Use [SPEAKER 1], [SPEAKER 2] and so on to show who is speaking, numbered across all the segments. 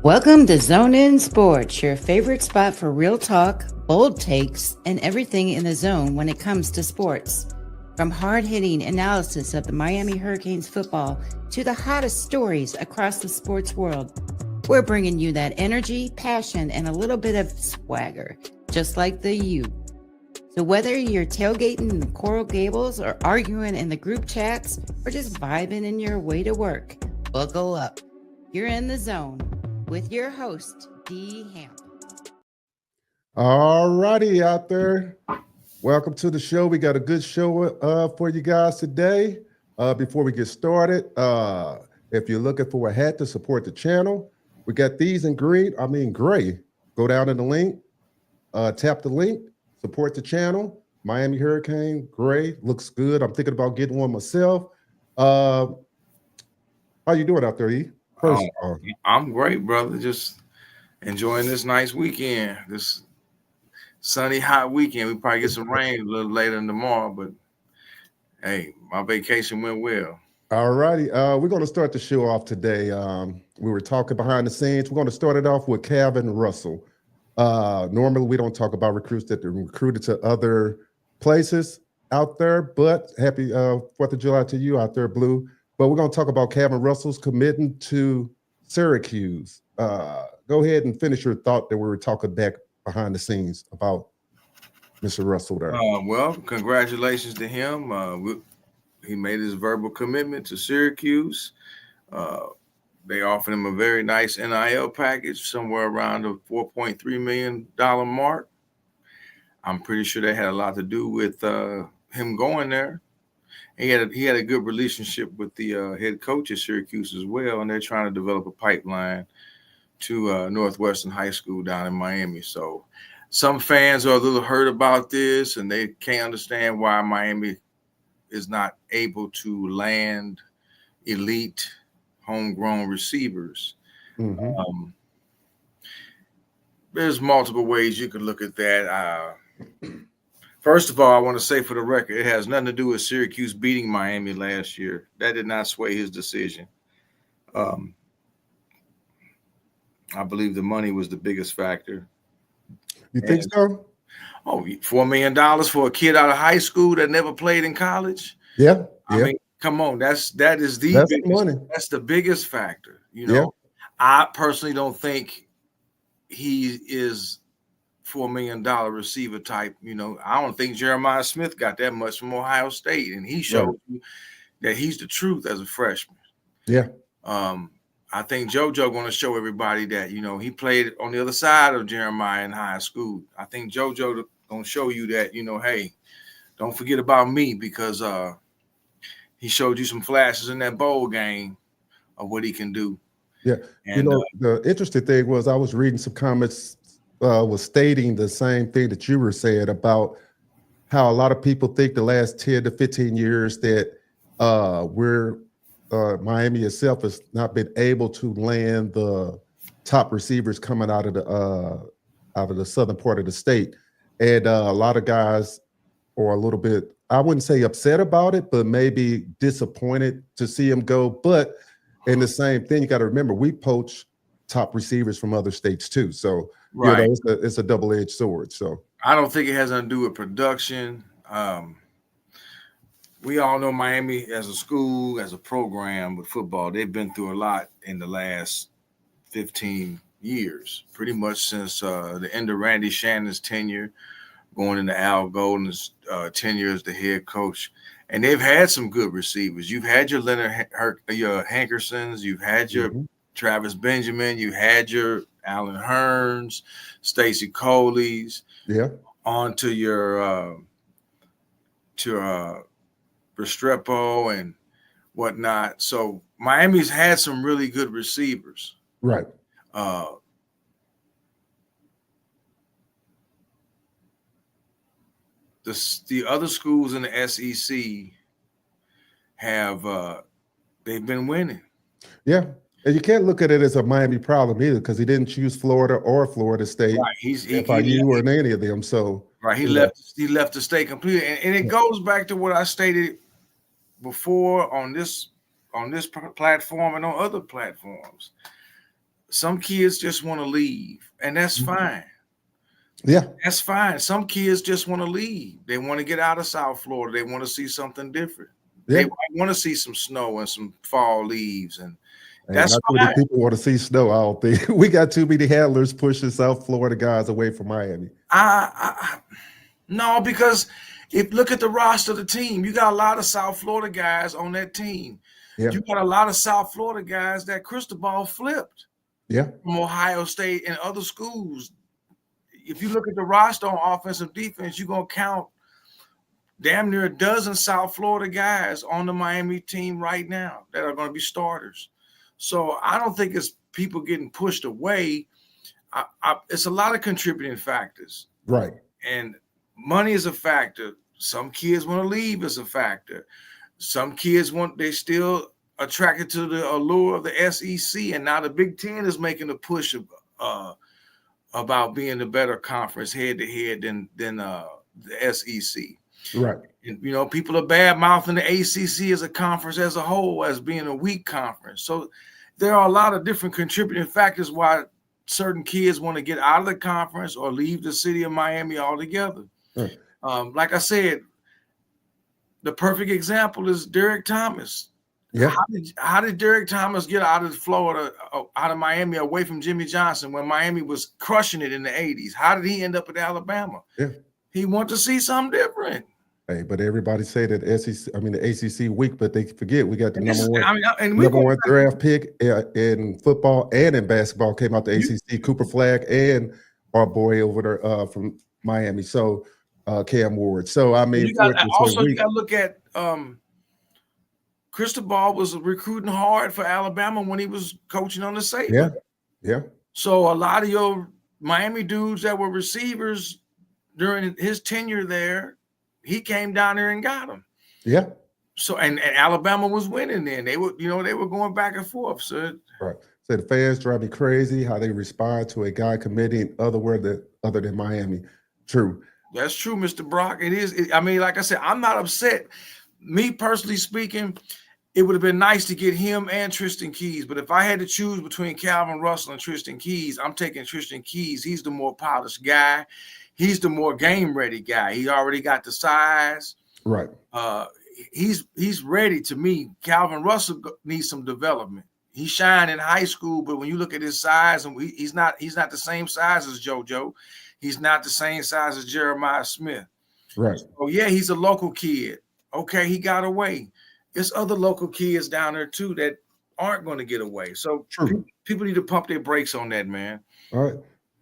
[SPEAKER 1] Welcome to Zone In Sports, your favorite spot for real talk, bold takes, and everything in the zone when it comes to sports. From hard-hitting analysis of the Miami Hurricanes football to the hottest stories across the sports world, we're bringing you that energy, passion, and a little bit of swagger, just like the U. So whether you're tailgating in the Coral Gables or arguing in the group chats or just vibing in your way to work, buckle up. You're in the zone with your host, D. Hamp.
[SPEAKER 2] All righty out there. Welcome to the show. We got a good show for you guys today. Before we get started, if you're looking for a hat to support the channel, we got these in gray. Go down in the link, tap the link, support the channel. Miami Hurricane, gray, looks good. I'm thinking about getting one myself. How you doing out there, E?
[SPEAKER 3] I'm great, brother. Just enjoying this nice weekend, this sunny, hot weekend. We probably get some rain a little later than tomorrow, but hey, my vacation went well.
[SPEAKER 2] All righty. We're going to start the show off today. We were talking behind the scenes. We're going to start it off with Calvin Russell. Normally, we don't talk about recruits that are recruited to other places out there, but happy 4th of July to you out there, Blue. But we're going to talk about Calvin Russell's committing to Syracuse. Go ahead and finish your thought that we were talking back behind the scenes about Mr. Russell there.
[SPEAKER 3] Well, congratulations to him. He made his verbal commitment to Syracuse. They offered him a very nice NIL package, somewhere around the $4.3 million mark. I'm pretty sure that had a lot to do with him going there. He had a good relationship with the head coach at Syracuse as well, and they're trying to develop a pipeline to Northwestern High School down in Miami. So some fans are a little hurt about this, and they can't understand why Miami is not able to land elite homegrown receivers.
[SPEAKER 2] Mm-hmm.
[SPEAKER 3] There's multiple ways you could look at that. First of all, I want to say for the record, it has nothing to do with Syracuse beating Miami last year. That did not sway his decision. I believe the money was the biggest factor.
[SPEAKER 2] You think so?
[SPEAKER 3] Oh, $4 million for a kid out of high school that never played in college?
[SPEAKER 2] Yeah.
[SPEAKER 3] I mean, come on, that's biggest
[SPEAKER 2] money.
[SPEAKER 3] That's the biggest factor. You know, I personally don't think he is $4 million receiver type. You know, I don't think Jeremiah Smith got that much from Ohio State, and he showed you that he's the truth as a freshman.
[SPEAKER 2] Yeah.
[SPEAKER 3] I think JoJo going to show everybody that, you know, he played on the other side of Jeremiah in high school. I think JoJo going to show you that, you know, hey, don't forget about me, because he showed you some flashes in that bowl game of what he can do.
[SPEAKER 2] Yeah.
[SPEAKER 3] And,
[SPEAKER 2] the interesting thing was I was reading some comments was stating the same thing that you were saying about how a lot of people think the last 10 to 15 years that Miami itself has not been able to land the top receivers coming out of the southern part of the state. And a lot of guys are a little bit, I wouldn't say upset about it, but maybe disappointed to see him go. But in the same thing, you got to remember, we poach top receivers from other states too. So
[SPEAKER 3] right.
[SPEAKER 2] You know, it's a double-edged sword. So
[SPEAKER 3] I don't think it has nothing to do with production. We all know Miami as a school, as a program with football, they've been through a lot in the last 15 years, pretty much since the end of Randy Shannon's tenure, going into Al Golden's tenure as the head coach. And they've had some good receivers. You've had your Leonard your Hankersons, you've had your Travis Benjamin, you had your Alan Hearns, Stacy Coley's, on to your Restrepo and whatnot. So Miami's had some really good receivers.
[SPEAKER 2] Right.
[SPEAKER 3] The other schools in the SEC have they've been winning.
[SPEAKER 2] Yeah. And you can't look at it as a Miami problem either, because he didn't choose Florida or Florida State,
[SPEAKER 3] right.
[SPEAKER 2] FIU or any of them. So
[SPEAKER 3] right, he left the state completely, and it goes back to what I stated before on this platform and on other platforms. some kids just want to leave, and that's fine.
[SPEAKER 2] Yeah,
[SPEAKER 3] That's fine. Some kids just want to leave. They want to get out of South Florida. They want to see something different.
[SPEAKER 2] yeah.
[SPEAKER 3] They want to see some snow and some fall leaves, and
[SPEAKER 2] And
[SPEAKER 3] that's
[SPEAKER 2] not too
[SPEAKER 3] fine.
[SPEAKER 2] many people want to see snow. I don't think we got too many handlers pushing South Florida guys away from Miami.
[SPEAKER 3] No, because if look at the roster of the team, you got a lot of South Florida guys on that team.
[SPEAKER 2] Yeah,
[SPEAKER 3] You got a lot of South Florida guys that Cristobal flipped
[SPEAKER 2] yeah,
[SPEAKER 3] from Ohio State and other schools. If you look at the roster on offense and defense, you're going to count damn near a dozen South Florida guys on the Miami team right now that are going to be starters. So I don't think it's people getting pushed away. It's a lot of contributing factors.
[SPEAKER 2] right.
[SPEAKER 3] And money is a factor. Some kids want to leave as a factor. Some kids they still attracted to the allure of the SEC. And now the Big Ten is making a push about being the better conference head to head than the SEC.
[SPEAKER 2] Right.
[SPEAKER 3] And, people are bad mouthing the ACC as a conference as a whole as being a weak conference. So there are a lot of different contributing factors why certain kids want to get out of the conference or leave the city of Miami altogether.
[SPEAKER 2] Right.
[SPEAKER 3] Like I said, the perfect example is Derek Thomas.
[SPEAKER 2] Yeah.
[SPEAKER 3] How did Derek Thomas get out of Florida, out of Miami, away from Jimmy Johnson when Miami was crushing it in the 80s? How did he end up at Alabama?
[SPEAKER 2] Yeah.
[SPEAKER 3] He wanted to see something different.
[SPEAKER 2] Hey, but everybody say that the ACC weak, but they forget we got the
[SPEAKER 3] And
[SPEAKER 2] number one draft pick in football and in basketball came out the ACC, Cooper Flagg, and our boy over there from Miami. So Cam Ward. So I mean,
[SPEAKER 3] you got to look at Cristobal was recruiting hard for Alabama when he was coaching on the Sabre.
[SPEAKER 2] Yeah, yeah.
[SPEAKER 3] So a lot of your Miami dudes that were receivers during his tenure there, he came down there and got them.
[SPEAKER 2] Yeah.
[SPEAKER 3] So and Alabama was winning then. They were going back and forth. So
[SPEAKER 2] right. So the fans drive me crazy how they respond to a guy committing other than Miami. True.
[SPEAKER 3] That's true, Mr. Brock. It is. I mean, like I said, I'm not upset. Me personally speaking, it would have been nice to get him and Tristan Keys. But if I had to choose between Calvin Russell and Tristan Keys, I'm taking Tristan Keys. He's the more polished guy. He's the more game-ready guy. He already got the size.
[SPEAKER 2] Right.
[SPEAKER 3] He's ready to me. Calvin Russell needs some development. He shined in high school, but when you look at his size, and he's not the same size as JoJo. He's not the same size as Jeremiah Smith.
[SPEAKER 2] Right.
[SPEAKER 3] Oh, yeah, he's a local kid. Okay, he got away. There's other local kids down there, too, that aren't going to get away. So people need to pump their brakes on that, man.
[SPEAKER 2] All right.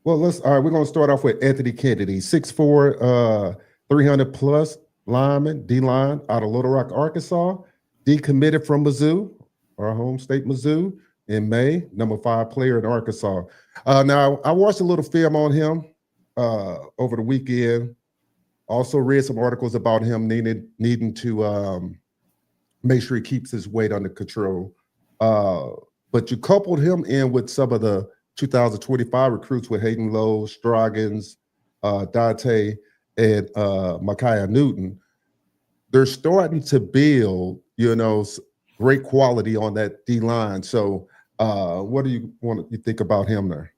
[SPEAKER 2] Well, we're going to start off with Anthony Kennedy, 6'4", 300-plus lineman, D-line out of Little Rock, Arkansas. Decommitted from Mizzou, our home state Mizzou, in May, number 5 player in Arkansas. Now, I watched a little film on him over the weekend. Also read some articles about him needing to make sure he keeps his weight under control. But you coupled him in with some of the 2025 recruits with Hayden Lowe, Stroggins, Dante, and Micaiah Newton. They're starting to build, great quality on that D line. So, what do you think about him there?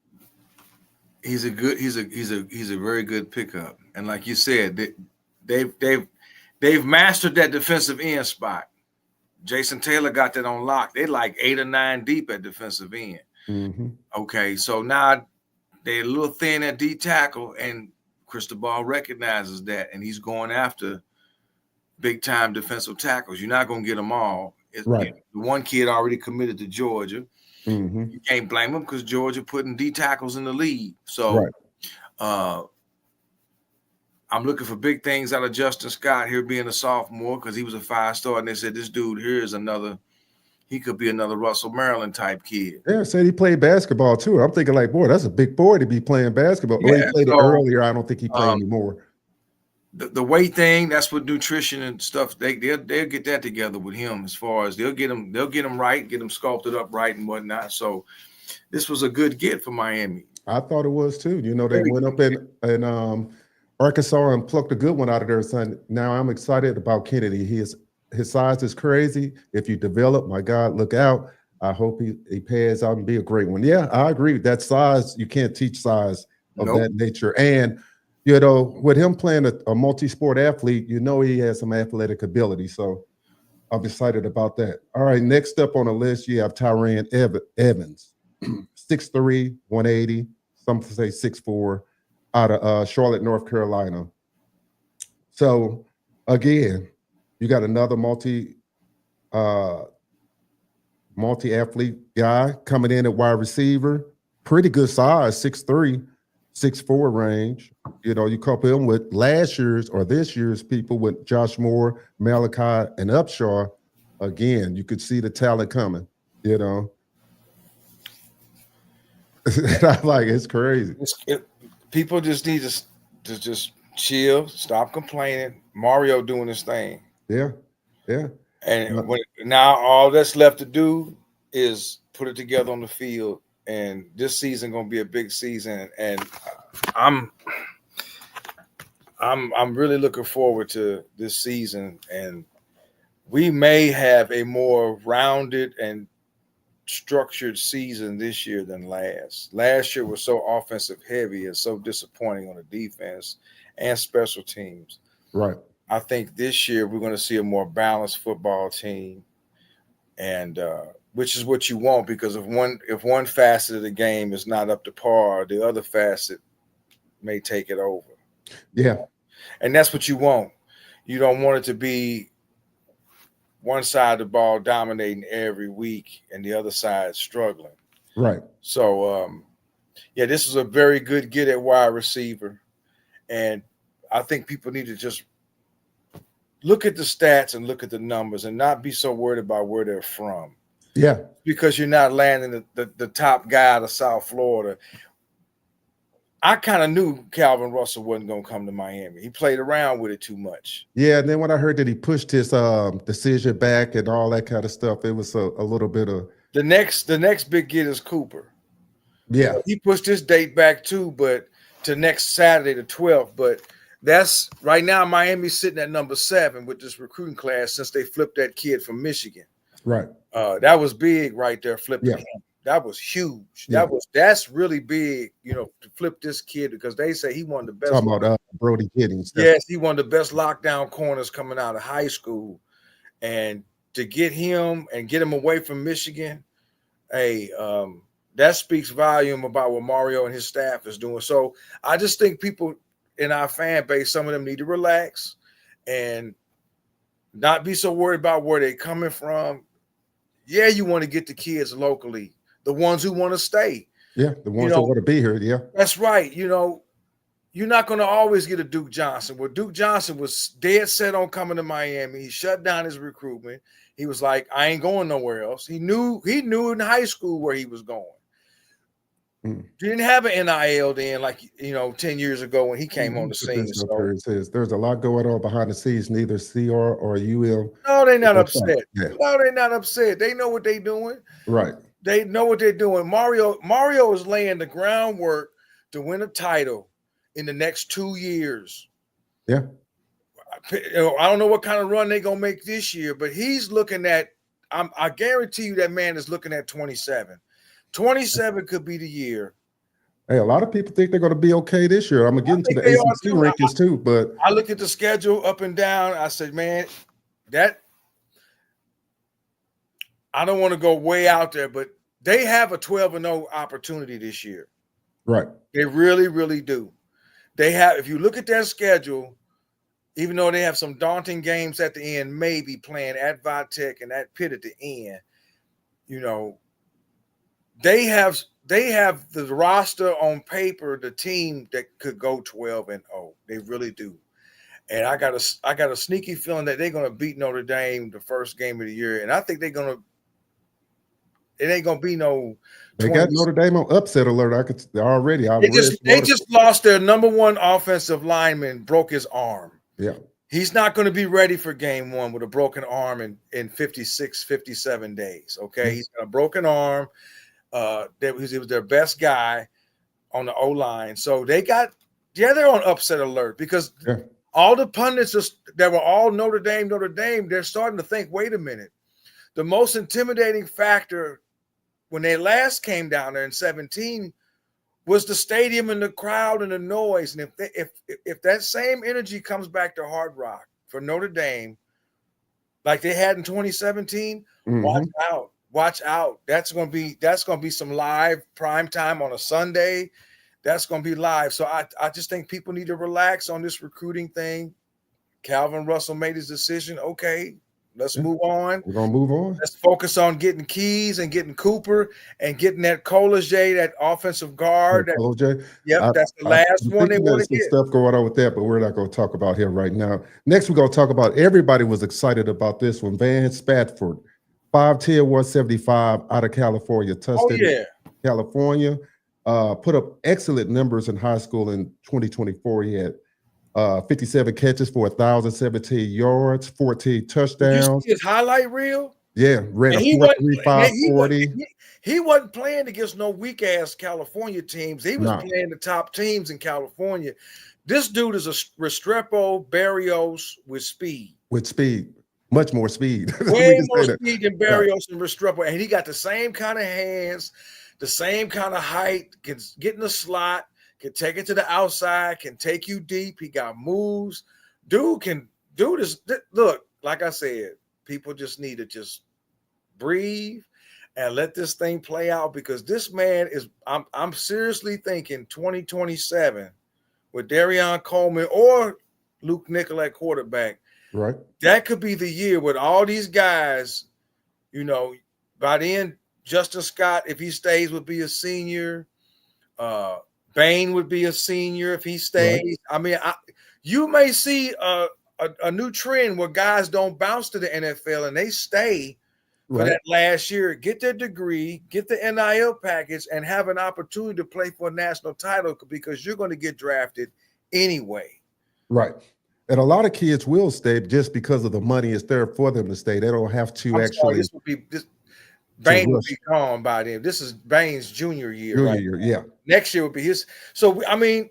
[SPEAKER 3] He's a very good pickup, and like you said, they've mastered that defensive end spot. Jason Taylor got that on lock. They're like 8 or 9 deep at defensive end.
[SPEAKER 2] Mm-hmm.
[SPEAKER 3] Okay, so now they're a little thin at D tackle, and Cristobal recognizes that, and he's going after big-time defensive tackles. You're not going to get them all.
[SPEAKER 2] Right.
[SPEAKER 3] The one kid already committed to Georgia.
[SPEAKER 2] Mm-hmm.
[SPEAKER 3] You can't blame him because Georgia putting D tackles in the league. So I'm looking for big things out of Justin Scott here being a sophomore because he was a 5-star, and they said this dude here is he could be another Russell Maryland type kid.
[SPEAKER 2] Yeah, said he played basketball too. I'm thinking like, boy, that's a big boy to be playing basketball. Yeah, he played it earlier. I don't think he played anymore.
[SPEAKER 3] The weight thing, that's what nutrition and stuff. They'll get that together with him as far as they'll get him right, get him sculpted up right and whatnot. So this was a good get for Miami.
[SPEAKER 2] I thought it was too. They went up in Arkansas and plucked a good one out of there. Son. Now I'm excited about Kennedy. His size is crazy. If you develop, my God, look out. I hope he pans out and be a great one. Yeah, I agree. That size, you can't teach size of
[SPEAKER 3] Nope.
[SPEAKER 2] that nature. And, you know, with him playing a multi-sport athlete, you know he has some athletic ability. So I'm excited about that. All right, next up on the list, you have Tyran Evans, 6'3", 180, some say 6'4", out of Charlotte, North Carolina. So, again, you got another multi-athlete guy coming in at wide receiver, pretty good size, 6'3", 6'4" range. You know, you couple him with last year's or this year's people with Josh Moore, Malachi, and Upshaw. Again, you could see the talent coming, you know. I'm like, it's crazy.
[SPEAKER 3] People just need to just chill, stop complaining. Mario doing his thing.
[SPEAKER 2] Yeah, yeah.
[SPEAKER 3] And now all that's left to do is put it together on the field. And this season gonna be a big season. And I'm really looking forward to this season. And we may have a more rounded and structured season this year than last. Last year was so offensive heavy and so disappointing on the defense and special teams.
[SPEAKER 2] Right.
[SPEAKER 3] I think this year we're going to see a more balanced football team, and which is what you want, because if one facet of the game is not up to par, the other facet may take it over.
[SPEAKER 2] Yeah.
[SPEAKER 3] And that's what you want. You don't want it to be one side of the ball dominating every week and the other side struggling.
[SPEAKER 2] Right.
[SPEAKER 3] So, yeah, this is a very good get at wide receiver. And I think people need to just look at the stats and look at the numbers and not be so worried about where they're from.
[SPEAKER 2] Yeah.
[SPEAKER 3] Because you're not landing the top guy out of South Florida. I kind of knew Calvin Russell wasn't going to come to Miami. He played around with it too much.
[SPEAKER 2] Yeah, and then when I heard that he pushed his decision back and all that kind of stuff, it was a little bit of
[SPEAKER 3] the next big get is Cooper.
[SPEAKER 2] Yeah,
[SPEAKER 3] he pushed his date back too, but to next Saturday, the 12th. But that's right now. Miami's sitting at number 7 with this recruiting class since they flipped that kid from Michigan.
[SPEAKER 2] Right.
[SPEAKER 3] That was big right there. Flipping him. That was huge.
[SPEAKER 2] Yeah.
[SPEAKER 3] That's really big, to flip this kid, because they say he one of the best.
[SPEAKER 2] Talking about Brody Giddings.
[SPEAKER 3] Yes, he one of the best lockdown corners coming out of high school, and to get him and get him away from Michigan, that speaks volume about what Mario and his staff is doing. So I just think people in our fan base, some of them need to relax and not be so worried about where they're coming from. Yeah, you want to get the kids locally, the ones who want to stay.
[SPEAKER 2] Yeah, the ones that want to be here. Yeah,
[SPEAKER 3] that's right. You're not going to always get a Duke Johnson. Well, Duke Johnson was dead set on coming to Miami. He shut down his recruitment. He was like, I ain't going nowhere else. He knew in high school where he was going. Didn't have an NIL then, 10 years ago when he came on the scene.
[SPEAKER 2] So. There's a lot going on behind the scenes. Neither CR or UL.
[SPEAKER 3] No, they're not upset. Yeah. No, they're not upset. They know what they're doing.
[SPEAKER 2] Right.
[SPEAKER 3] They know what they're doing. Mario is laying the groundwork to win a title in the next 2 years.
[SPEAKER 2] Yeah.
[SPEAKER 3] I don't know what kind of run they're going to make this year, but he's looking at, I guarantee you that man is looking at 27. 27 could be the year.
[SPEAKER 2] Hey, a lot of people think they're going to be okay this year. I'm going to get into the ACC rankings too, but
[SPEAKER 3] I look at the schedule up and down. I said, man, I don't want to go way out there, but they have a 12-0 opportunity this year.
[SPEAKER 2] Right.
[SPEAKER 3] They really, really do. They have, if you look at their schedule, even though they have some daunting games at the end, maybe playing at Vitech and at Pitt at the end, they have the roster on paper, the team that could go 12-0. They really do. And I got a sneaky feeling that they're going to beat Notre Dame the first game of the year. And I think it ain't going to be no.
[SPEAKER 2] They got Notre Dame on upset alert.
[SPEAKER 3] They just lost their number 1 offensive lineman, broke his arm.
[SPEAKER 2] Yeah.
[SPEAKER 3] He's not going to be ready for game 1 with a broken arm in 56, 57 days. Okay. Mm-hmm. He's got a broken arm. He was their best guy on the O-line. So they're on upset alert, because all the pundits that were all Notre Dame, they're starting to think, wait a minute. The most intimidating factor when they last came down there in 17 was the stadium and the crowd and the noise. And if that same energy comes back to Hard Rock for Notre Dame, like they had in 2017, watch out. Watch out. That's gonna be some live prime time on a Sunday. That's gonna be live. So I just think people need to relax on this recruiting thing. Calvin Russell made his decision. Okay, let's move on.
[SPEAKER 2] We're gonna move on.
[SPEAKER 3] Let's focus on getting Keys and getting Cooper and getting that Colajay, that offensive guard. That's the last one they want to get.
[SPEAKER 2] Stuff going on with that, but we're not going to talk about him right now. Next, we're going to talk about, everybody was excited about this one. Vance Spafford, 5'10", 175 out of California, Tustin, California. Put up excellent numbers in high school in 2024. He had 57 catches for 1,017 yards, 14 touchdowns.
[SPEAKER 3] Did you see his highlight reel?
[SPEAKER 2] Yeah, ran a 4.3540.
[SPEAKER 3] He wasn't playing against no weak-ass California teams. He was playing the top teams in California. This dude is a Restrepo Barrios with speed.
[SPEAKER 2] With speed. Much more speed.
[SPEAKER 3] Way more speed than Barrios and Restrepo. And he got the same kind of hands, the same kind of height, can get in the slot, can take it to the outside, can take you deep. He got moves. Dude is, look, like I said, people just need to just breathe and let this thing play out, because this man is, I'm seriously thinking 2027 with Darion Coleman or Luke Nickel at quarterback.
[SPEAKER 2] Right.
[SPEAKER 3] That could be the year with all these guys, by then, Justin Scott, if he stays, would be a senior. Bain would be a senior if he stays. Right. I mean, you may see a new trend where guys don't bounce to the NFL and they stay for that last year, get their degree, get the NIL package, and have an opportunity to play for a national title, because you're going to get drafted anyway.
[SPEAKER 2] Right. And a lot of kids will stay just because of the money is there for them to stay. They don't have to
[SPEAKER 3] Bain would be gone by then. This is Bain's junior year.
[SPEAKER 2] Yeah.
[SPEAKER 3] Next year would be his. So, I mean,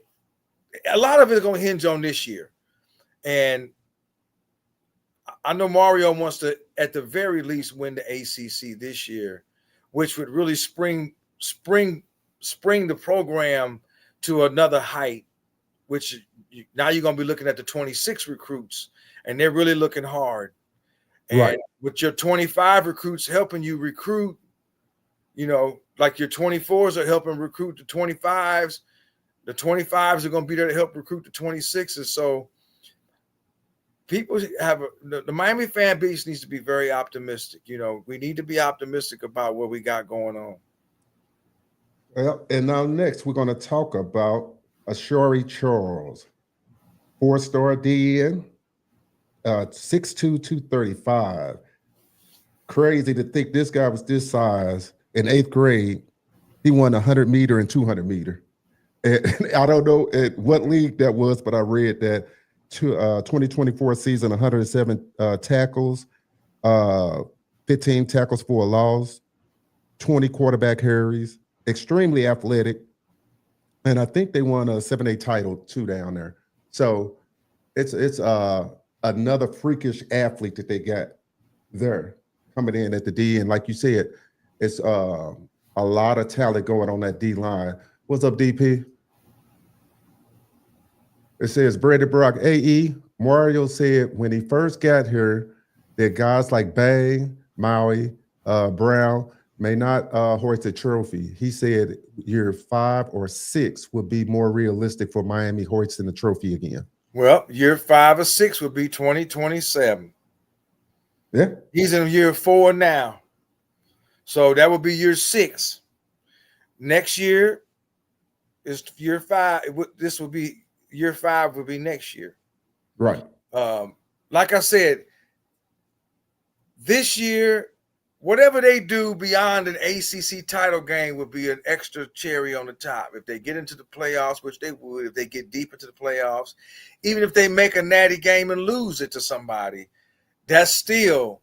[SPEAKER 3] a lot of it is going to hinge on this year. And I know Mario wants to, at the very least, win the ACC this year, which would really spring the program to another height, which now you're going to be looking at the 26 recruits, and they're really looking hard. And with your 25 recruits helping you recruit, like your 24s are helping recruit the 25s. The 25s are going to be there to help recruit the 26s. So people the Miami fan base needs to be very optimistic. We need to be optimistic about what we got going on.
[SPEAKER 2] Well, and now next we're going to talk about Asharri Charles, 4-star DN, 6'2", 235. Crazy to think this guy was this size in 8th grade. He won 100-meter and 200-meter. And I don't know at what league that was, but I read that 2024 season, 107 tackles, 15 tackles for a loss, 20 quarterback carries, extremely athletic. And I think they won a 7A title too down there. So it's another freakish athlete that they got there coming in at the D. And like you said, it's a lot of talent going on that D line. What's up, DP? It says Brandon Brock, AE. Mario said when he first got here that guys like Bang, Maui, Brown may not hoist the trophy. He said year 5 or 6 would be more realistic for Miami hoisting the trophy again.
[SPEAKER 3] Well, year 5 or 6 would be 2027.
[SPEAKER 2] Yeah.
[SPEAKER 3] He's in year 4 now. So that would be year 6. Next year is year 5. This will be year 5 would be next year.
[SPEAKER 2] Right.
[SPEAKER 3] Like I said, this year, whatever they do beyond an ACC title game would be an extra cherry on the top. If they get into the playoffs, which they would, if they get deep into the playoffs, even if they make a natty game and lose it to somebody, that's still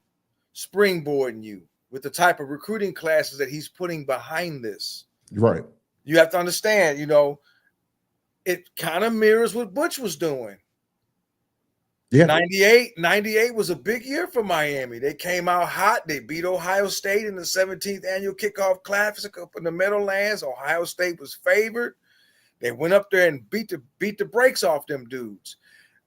[SPEAKER 3] springboarding you with the type of recruiting classes that he's putting behind this.
[SPEAKER 2] Right.
[SPEAKER 3] You have to understand, it kind of mirrors what Butch was doing.
[SPEAKER 2] Yeah.
[SPEAKER 3] 98 was a big year for Miami. They came out hot. They beat Ohio State in the 17th annual kickoff classic up in the Meadowlands. Ohio State was favored. They went up there and beat the brakes off them dudes.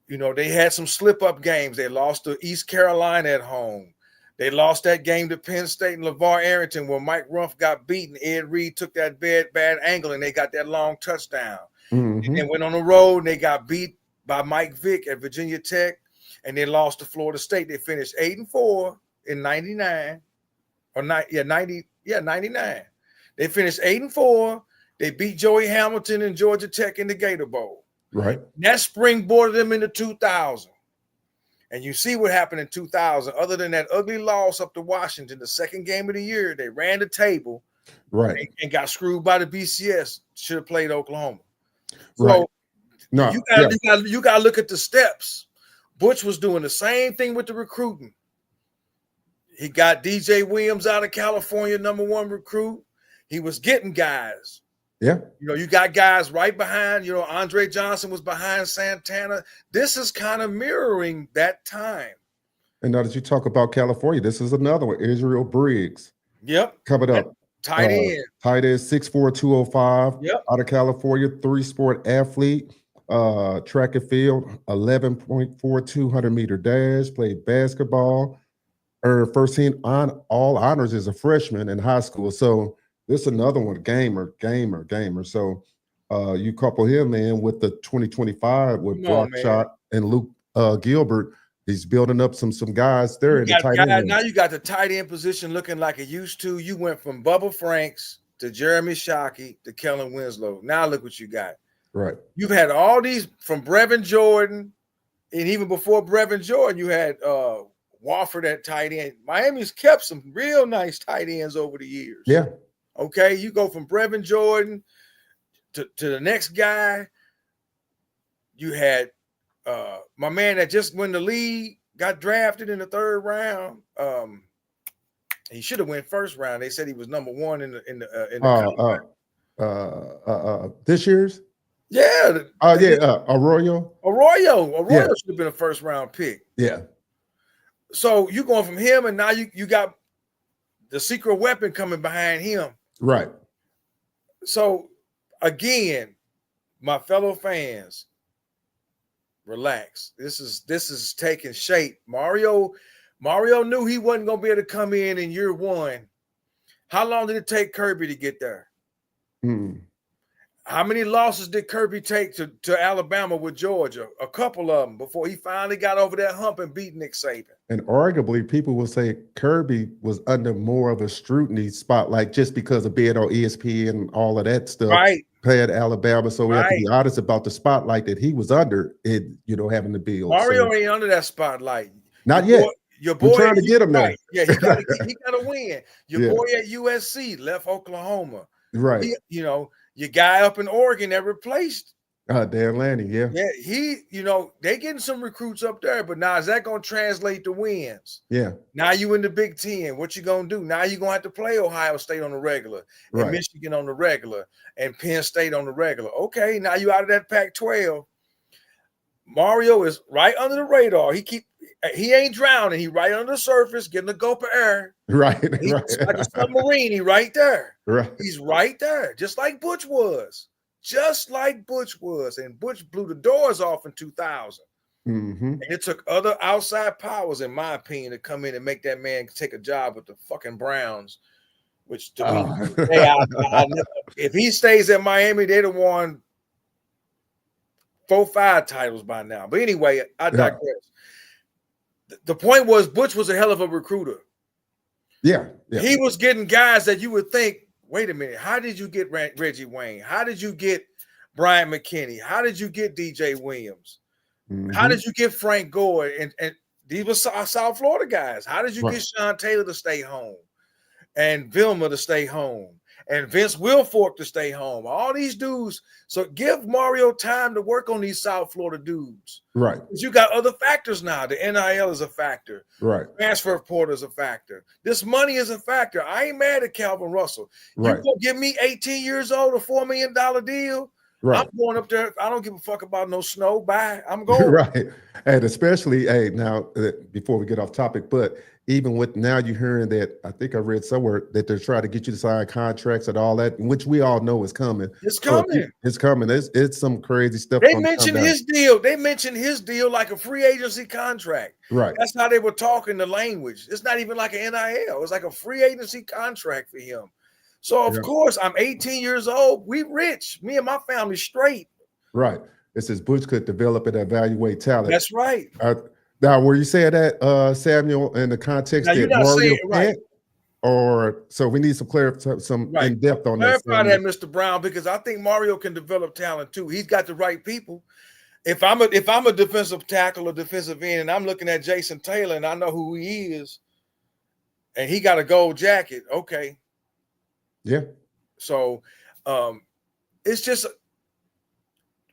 [SPEAKER 3] You know, they had some slip-up games. They lost to East Carolina at home. They lost that game to Penn State and LeVar Arrington where Mike Rumph got beaten. Ed Reed took that bad angle, and they got that long touchdown.
[SPEAKER 2] Mm-hmm.
[SPEAKER 3] And they went on the road, and they got beat by Mike Vick at Virginia Tech, and they lost to Florida State. They finished 8-4 in 99. 99. They finished 8-4. They beat Joey Hamilton and Georgia Tech in the Gator Bowl.
[SPEAKER 2] Right.
[SPEAKER 3] And that springboarded them into 2000. And you see what happened in 2000. Other than that ugly loss up to Washington, the second game of the year, they ran the table,
[SPEAKER 2] right,
[SPEAKER 3] and got screwed by the BCS. Should have played Oklahoma. So
[SPEAKER 2] right. No,
[SPEAKER 3] you got to look at the steps. Butch was doing the same thing with the recruiting. He got DJ Williams out of California, #1 recruit. He was getting guys.
[SPEAKER 2] Yeah.
[SPEAKER 3] You know, you got guys right behind, you know, Andre Johnson was behind Santana. This is kind of mirroring that time.
[SPEAKER 2] And now that you talk about California, this is another one, Israel Briggs.
[SPEAKER 3] Yep.
[SPEAKER 2] Coming up.
[SPEAKER 3] Tight end.
[SPEAKER 2] Tight end, 6'4", 205.
[SPEAKER 3] Yep.
[SPEAKER 2] Out of California, 3-sport athlete. Track and field, 11.4 200-meter dash, played basketball, earned first team on all honors as a freshman in high school. So this is another one, gamer. So you couple him in with the 2025 with Brock Schott and Luke Gilbert. He's building up some guys there in the tight end.
[SPEAKER 3] Now you got the tight end position looking like it used to. You went from Bubba Franks to Jeremy Shockey to Kellen Winslow. Now look what you got.
[SPEAKER 2] Right.
[SPEAKER 3] You've had all these from Brevin Jordan, and even before Brevin Jordan, you had Wofford at tight end. Miami's kept some real nice tight ends over the years.
[SPEAKER 2] Yeah.
[SPEAKER 3] Okay, you go from Brevin Jordan to the next guy. You had my man that just won the league, got drafted in the 3rd round. He should have went 1st round. They said he was #1 in
[SPEAKER 2] the this year's.
[SPEAKER 3] Yeah.
[SPEAKER 2] Arroyo.
[SPEAKER 3] Yeah. Should have been a 1st round pick.
[SPEAKER 2] Yeah.
[SPEAKER 3] So you going from him, and now you got the secret weapon coming behind him.
[SPEAKER 2] Right.
[SPEAKER 3] So again, my fellow fans, relax. This is taking shape. Mario knew he wasn't gonna be able to come in year 1. How long did it take Kirby to get there? How many losses did Kirby take to Alabama with Georgia? A couple of them before he finally got over that hump and beat Nick Saban.
[SPEAKER 2] And arguably, people will say Kirby was under more of a scrutiny spotlight just because of being on ESPN and all of that stuff.
[SPEAKER 3] Right.
[SPEAKER 2] Playing Alabama, so we have to be honest about the spotlight that he was under. Having to build.
[SPEAKER 3] Mario ain't under that spotlight.
[SPEAKER 2] Not yet.
[SPEAKER 3] Your boy,
[SPEAKER 2] we're trying to get him there.
[SPEAKER 3] Yeah, he got to win. Your boy at USC left Oklahoma.
[SPEAKER 2] Right.
[SPEAKER 3] Your guy up in Oregon that replaced
[SPEAKER 2] Dan Lanning, yeah.
[SPEAKER 3] Yeah, they getting some recruits up there, but now is that going to translate to wins?
[SPEAKER 2] Yeah.
[SPEAKER 3] Now you in the Big Ten. What you going to do? Now you're going to have to play Ohio State on the regular, and Michigan on the regular, and Penn State on the regular. Okay, now you out of that Pac-12. Mario is right under the radar. He ain't drowning. He right under the surface, getting a gulp of air.
[SPEAKER 2] Right.
[SPEAKER 3] He's like a submarine. He right there.
[SPEAKER 2] Right.
[SPEAKER 3] He's right there, just like Butch was. And Butch blew the doors off in 2000. And it took other outside powers, in my opinion, to come in and make that man take a job with the fucking Browns, which to me, if he stays at Miami, they'd have won 4-5 titles by now. But anyway, I digress. The point was Butch was a hell of a recruiter.
[SPEAKER 2] Yeah.
[SPEAKER 3] He was getting guys that you would think, wait a minute, how did you get Reggie Wayne? How did you get Brian McKinney? How did you get DJ Williams? How did you get Frank Gore? And these were South Florida guys. How did you get Sean Taylor to stay home? And Vilma to stay home? And Vince Wilfork to stay home? All these dudes. So give Mario time to work on these South Florida dudes.
[SPEAKER 2] Right.
[SPEAKER 3] Because you got other factors now. The NIL is a factor.
[SPEAKER 2] Right.
[SPEAKER 3] Transfer portal is a factor. This money is a factor. I ain't mad at Calvin Russell.
[SPEAKER 2] Right.
[SPEAKER 3] You gonna give me 18 years old, a $4 million deal? I'm going up there. I don't give a fuck about no snow. Bye. I'm going.
[SPEAKER 2] Right. And especially, hey, now before we get off topic, but even with now you're hearing that, I think I read somewhere that they're trying to get you to sign contracts and all that, which we all know is coming.
[SPEAKER 3] It's coming.
[SPEAKER 2] It's coming. It's some crazy stuff.
[SPEAKER 3] They mentioned his deal. They mentioned his deal like a free agency contract.
[SPEAKER 2] Right.
[SPEAKER 3] That's how they were talking the language. It's not even like an NIL. It's like a free agency contract for him. So, of course, I'm 18 years old. We rich. Me and my family straight.
[SPEAKER 2] Right. It says Bush could develop and evaluate talent.
[SPEAKER 3] That's right.
[SPEAKER 2] Now, were you saying that, Samuel, in the context
[SPEAKER 3] now,
[SPEAKER 2] that Mario can't? Or so we need some in depth on that.
[SPEAKER 3] Clarify that, Mr. Brown, because I think Mario can develop talent too. He's got the right people. If I'm a defensive tackle or defensive end, and I'm looking at Jason Taylor and I know who he is, and he got a gold jacket, okay.
[SPEAKER 2] Yeah.
[SPEAKER 3] So it's just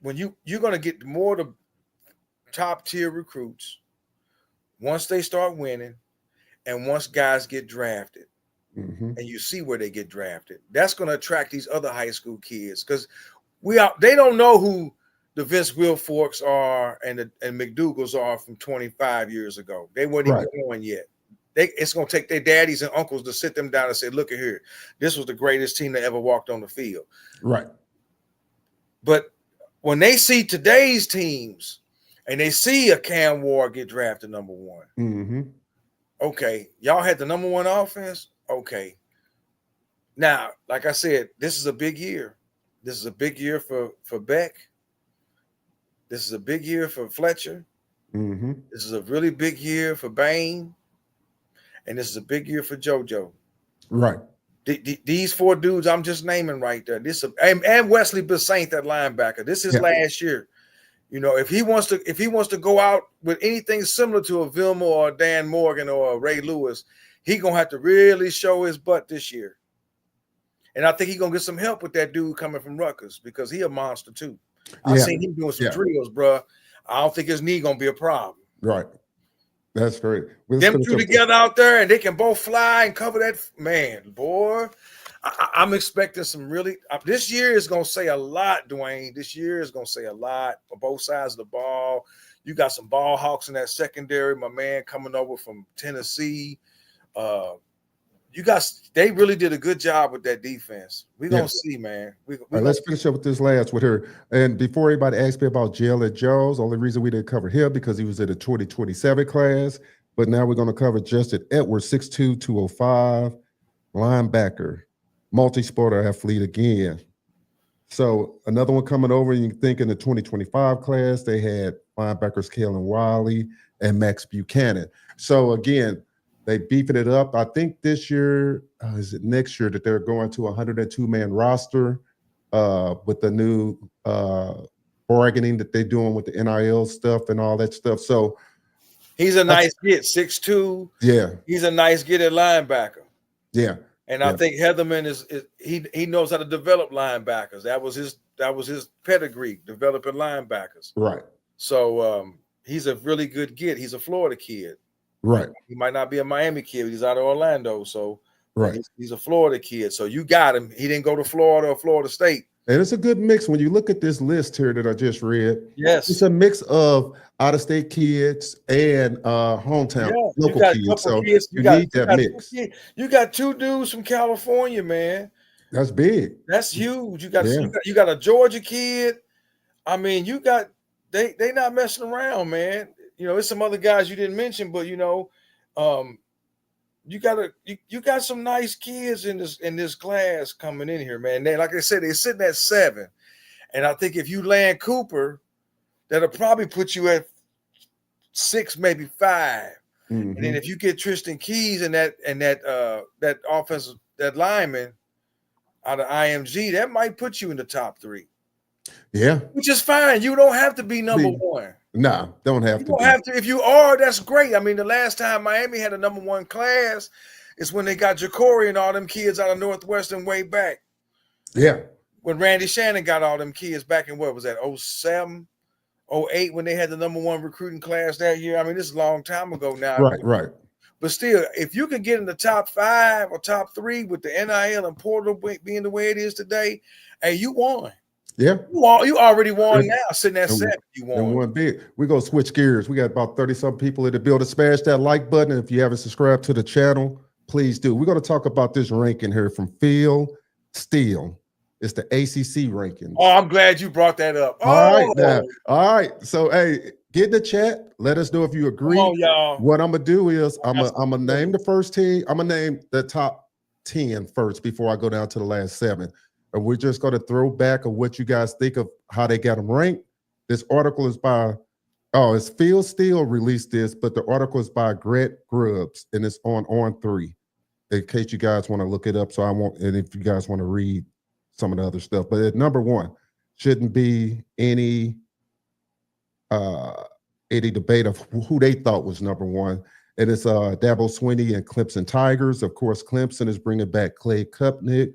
[SPEAKER 3] when you're going to get more of the top tier recruits once they start winning and once guys get drafted and you see where they get drafted, that's going to attract these other high school kids because they don't know who the Vince Wilforks are and McDougal's are from 25 years ago. They weren't even going yet. It's going to take their daddies and uncles to sit them down and say, look at here, this was the greatest team that ever walked on the field.
[SPEAKER 2] Right.
[SPEAKER 3] But when they see today's teams and they see a Cam Ward get drafted number one, okay, y'all had the number one offense? Okay. Now, like I said, this is a big year. This is a big year for Beck. This is a big year for Fletcher. This is a really big year for Bain. And this is a big year for JoJo.
[SPEAKER 2] Right.
[SPEAKER 3] These four dudes I'm just naming right there. And Wesley Besaint, that linebacker. This is last year. You know, if he wants to go out with anything similar to a Vilma or a Dan Morgan or a Ray Lewis, he gonna have to really show his butt this year. And I think he's gonna get some help with that dude coming from Rutgers because he a monster too. I've seen him doing some drills, bro. I don't think his knee gonna be a problem.
[SPEAKER 2] Right. That's great.
[SPEAKER 3] Them two together out there, and they can both fly and cover that. Man, boy, I'm expecting some really. This year is going to say a lot, Dwayne. This year is going to say a lot on both sides of the ball. You got some ball hawks in that secondary. My man coming over from Tennessee. They really did a good job with that defense. We're going to see, man.
[SPEAKER 2] Let's finish up with this last with her. And before anybody asks me about Jalen Jones, only reason we didn't cover him because he was in the 2027 class. But now we're going to cover Justin Edwards, 6'2", 205, linebacker, multi-sport athlete again. So another one coming over, you think in the 2025 class, they had linebackers Kalen Wiley and Max Buchanan. So again, they beefing it up. I think this year, is it next year that they're going to a 102-man roster with the new bargaining that they're doing with the NIL stuff and all that stuff. So
[SPEAKER 3] he's a nice get, 6'2".
[SPEAKER 2] Yeah.
[SPEAKER 3] He's a nice get at linebacker.
[SPEAKER 2] Yeah.
[SPEAKER 3] And I think Heatherman he knows how to develop linebackers. That was his pedigree, developing linebackers.
[SPEAKER 2] Right.
[SPEAKER 3] So he's a really good get. He's a Florida kid.
[SPEAKER 2] Right.
[SPEAKER 3] He might not be a Miami kid. He's out of Orlando. So he's a Florida kid. So you got him. He didn't go to Florida or Florida State.
[SPEAKER 2] And it's a good mix. When you look at this list here that I just read,
[SPEAKER 3] yes,
[SPEAKER 2] it's a mix of out-of-state kids and hometown local kids. So you need that mix.
[SPEAKER 3] You got two dudes from California, man.
[SPEAKER 2] That's big.
[SPEAKER 3] That's huge. You got a Georgia kid. I mean, they not messing around, man. You know, there's some other guys you didn't mention, but you know, you got some nice kids in this class coming in here, man. They, like I said, they're sitting at 7, and I think if you land Cooper, that'll probably put you at 6, maybe 5. And then if you get Tristan Keys and that offensive lineman out of IMG, that might put you in the top 3.
[SPEAKER 2] Yeah,
[SPEAKER 3] which is fine. You don't have to be number 1.
[SPEAKER 2] Nah, don't have
[SPEAKER 3] you
[SPEAKER 2] to.
[SPEAKER 3] Don't have to. If you are, that's great. I mean, the last time Miami had a number 1 class is when they got Jacory and all them kids out of Northwestern way back.
[SPEAKER 2] Yeah.
[SPEAKER 3] When Randy Shannon got all them kids back in what was that, 07, 08, when they had the number 1 recruiting class that year. I mean, this is a long time ago now.
[SPEAKER 2] Right.
[SPEAKER 3] But still, if you can get in the top 5 or top 3 with the NIL and portal being the way it is today, hey, you won.
[SPEAKER 2] Yeah.
[SPEAKER 4] You already won
[SPEAKER 2] And-
[SPEAKER 4] now, sitting at
[SPEAKER 2] and-
[SPEAKER 4] 7. You
[SPEAKER 2] And
[SPEAKER 4] won.
[SPEAKER 2] one big, we're gonna switch gears. We got about 30-some people in the building. Smash that like button. And if you haven't subscribed to the channel, please do. We're gonna talk about this ranking here from Phil Steele. It's the ACC rankings.
[SPEAKER 4] Oh, I'm glad you brought that up.
[SPEAKER 2] All right,
[SPEAKER 4] Oh,
[SPEAKER 2] now. All right. So, hey, get in the chat. Let us know if you agree.
[SPEAKER 4] come on, y'all.
[SPEAKER 2] What I'm gonna do is I'm
[SPEAKER 4] That's
[SPEAKER 2] gonna name the first team. I'm gonna name the top 10 first before I go down to the last 7. And we're just gonna throw back of what you guys think of how they got them ranked. This article is by it's Phil Steele released this, but the article is by Greg Grubbs and it's on 3. In case you guys want to look it up, so I won't. And if you guys want to read some of the other stuff, but at number 1 shouldn't be any debate of who they thought was number 1. And it's Dabo Swinney and Clemson Tigers. Of course, Clemson is bringing back Clay Kupnick,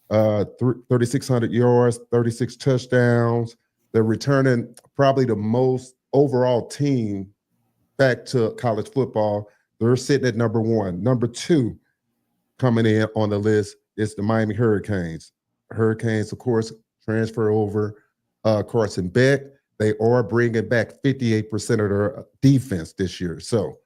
[SPEAKER 2] 3,600 yards, 36 touchdowns. They're returning probably the most overall team back to college football. They're sitting at number 1. Number 2 coming in on the list is the Miami Hurricanes. Hurricanes, of course, transfer over Carson Beck. They are bringing back 58% of their defense this year. So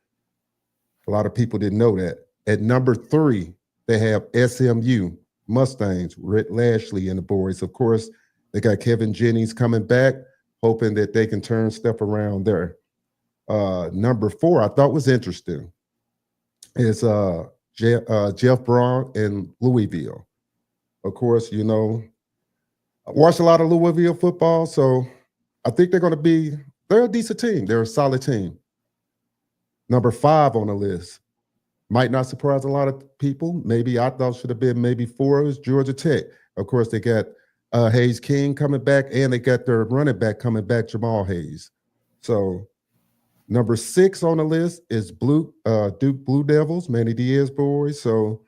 [SPEAKER 2] a lot of people didn't know that. At number 3, they have SMU Mustangs, Rhett Lashley and the boys. Of course, they got Kevin Jennings coming back, hoping that they can turn stuff around there. Number 4, I thought was interesting, is Jeff Braun in Louisville. Of course, you know, I watched a lot of Louisville football, so I think they're a decent team. They're a solid team. Number 5 on the list, might not surprise a lot of people. Maybe I thought should have been maybe 4 is Georgia Tech. Of course, they got Hayes King coming back, and they got their running back coming back, Jamal Hayes. So number 6 on the list is Duke Blue Devils, Manny Diaz boys. So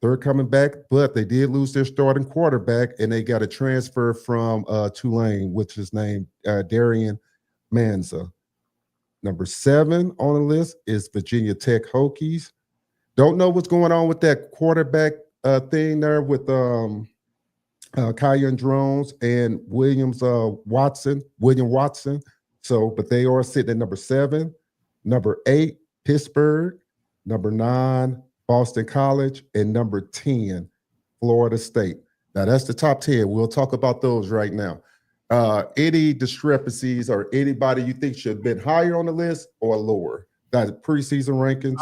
[SPEAKER 2] they're coming back, but they did lose their starting quarterback, and they got a transfer from Tulane, which is named Darian Manza. Number 7 on the list is Virginia Tech Hokies. Don't know what's going on with that quarterback thing there with Kyan Drones and William Watson. So, but they are sitting at number 7. Number 8, Pittsburgh. Number 9, Boston College. And number 10, Florida State. Now, that's the top 10. We'll talk about those right now. Any discrepancies or anybody you think should have been higher on the list or lower? That's preseason rankings.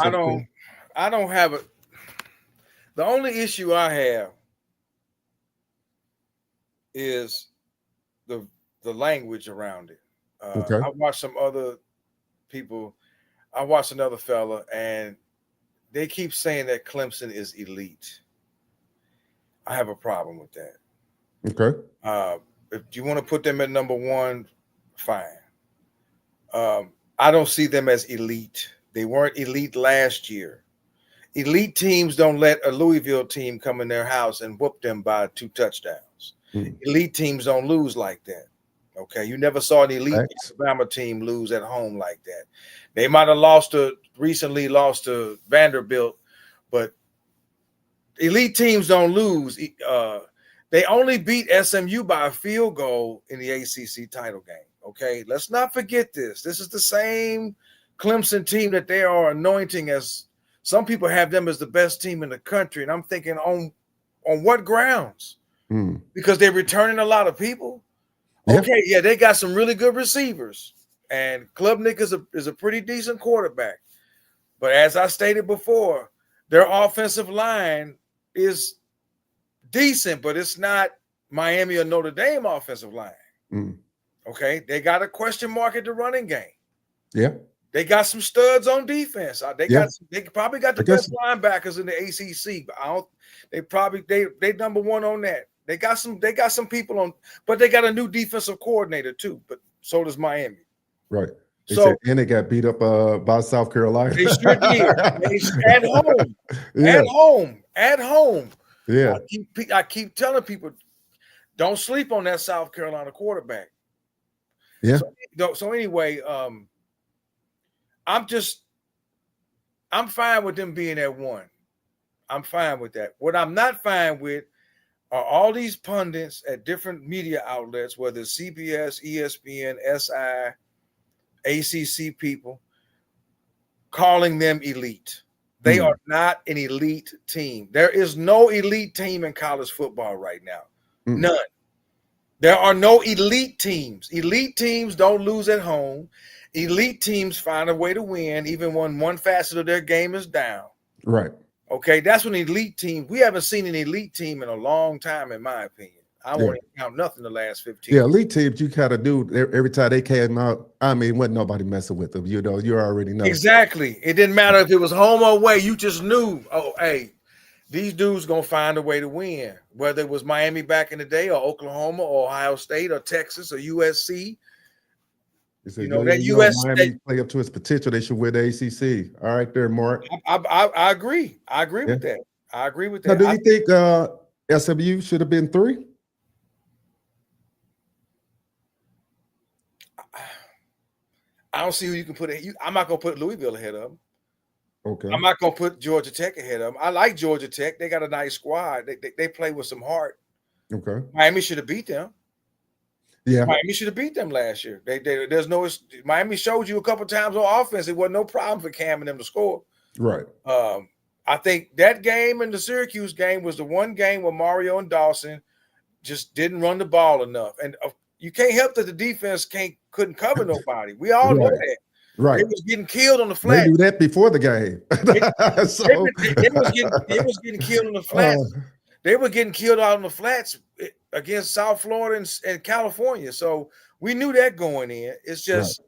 [SPEAKER 4] I don't have it. The only issue I have is the language around it.
[SPEAKER 2] Okay.
[SPEAKER 4] I watched some other people. I watched another fella, and they keep saying that Clemson is elite. I have a problem with that.
[SPEAKER 2] Okay.
[SPEAKER 4] If you want to put them at number 1, fine. I don't see them as elite. They weren't elite last year. Elite teams don't let a Louisville team come in their house and whoop them by 2 touchdowns. Elite teams don't lose like that. Okay, you never saw an elite Alabama team lose at home like that. They might have recently lost to Vanderbilt, but elite teams don't lose. They only beat SMU by a field goal in the ACC title game. Okay, let's not forget this. This is the same Clemson team that they are anointing as. Some people have them as the best team in the country, and I'm thinking on what grounds? Because they're returning a lot of people. Okay, yeah, they got some really good receivers, and Klubnik is a pretty decent quarterback. But as I stated before, their offensive line is decent, but it's not Miami or Notre Dame offensive line. Okay, they got a question mark at the running game.
[SPEAKER 2] Yeah,
[SPEAKER 4] they got some studs on defense. They probably got the best linebackers in the ACC, but they number 1 on that. They got some people on, but they got a new defensive coordinator too. But so does Miami.
[SPEAKER 2] Right. And they got beat up by South Carolina.
[SPEAKER 4] They sure did. At home. Yeah. At home.
[SPEAKER 2] Yeah.
[SPEAKER 4] I keep telling people, don't sleep on that South Carolina quarterback.
[SPEAKER 2] Yeah.
[SPEAKER 4] So anyway, I'm fine with them being at 1. I'm fine with that. What I'm not fine with, are all these pundits at different media outlets, whether it's CBS, ESPN, SI, ACC people, calling them elite. They are not an elite team. There is no elite team in college football right now. None. There are no elite teams. Elite teams don't lose at home. Elite teams find a way to win, even when one facet of their game is down.
[SPEAKER 2] Right.
[SPEAKER 4] Okay, that's when elite team. We haven't seen an elite team in a long time, in my opinion. I won't even count nothing the last 15
[SPEAKER 2] Yeah,
[SPEAKER 4] years.
[SPEAKER 2] elite teams, you kind of do every time they came out. I mean, wasn't nobody messing with them. You know, you already know.
[SPEAKER 4] Exactly. It didn't matter if it was home or away. You just knew, oh, hey, these dudes going to find a way to win. Whether it was Miami back in the day or Oklahoma or Ohio State or Texas or USC.
[SPEAKER 2] You know, that
[SPEAKER 4] US
[SPEAKER 2] Miami play up to its potential. They should win the ACC. All right, there, Mark.
[SPEAKER 4] I agree. I agree with that. I agree with
[SPEAKER 2] Now,
[SPEAKER 4] that.
[SPEAKER 2] do you think SMU should have been 3?
[SPEAKER 4] I don't see who you can put it. I'm not going to put Louisville ahead of them.
[SPEAKER 2] Okay.
[SPEAKER 4] I'm not going to put Georgia Tech ahead of them. I like Georgia Tech. They got a nice squad. They play with some heart.
[SPEAKER 2] Okay.
[SPEAKER 4] Miami should have beat them.
[SPEAKER 2] Yeah.
[SPEAKER 4] Miami should have beat them last year. There's no Miami showed you a couple times on offense. It wasn't no problem for Cam and them to score.
[SPEAKER 2] Right.
[SPEAKER 4] I think that game and the Syracuse game was the one game where Mario and Dawson just didn't run the ball enough. And you can't help that the defense couldn't cover nobody. We all know that.
[SPEAKER 2] Right.
[SPEAKER 4] They was getting killed on the flat.
[SPEAKER 2] They knew that before the game.
[SPEAKER 4] They was getting killed on the flats. They were getting killed out on the flats against South Florida and California. So we knew that going in. It's just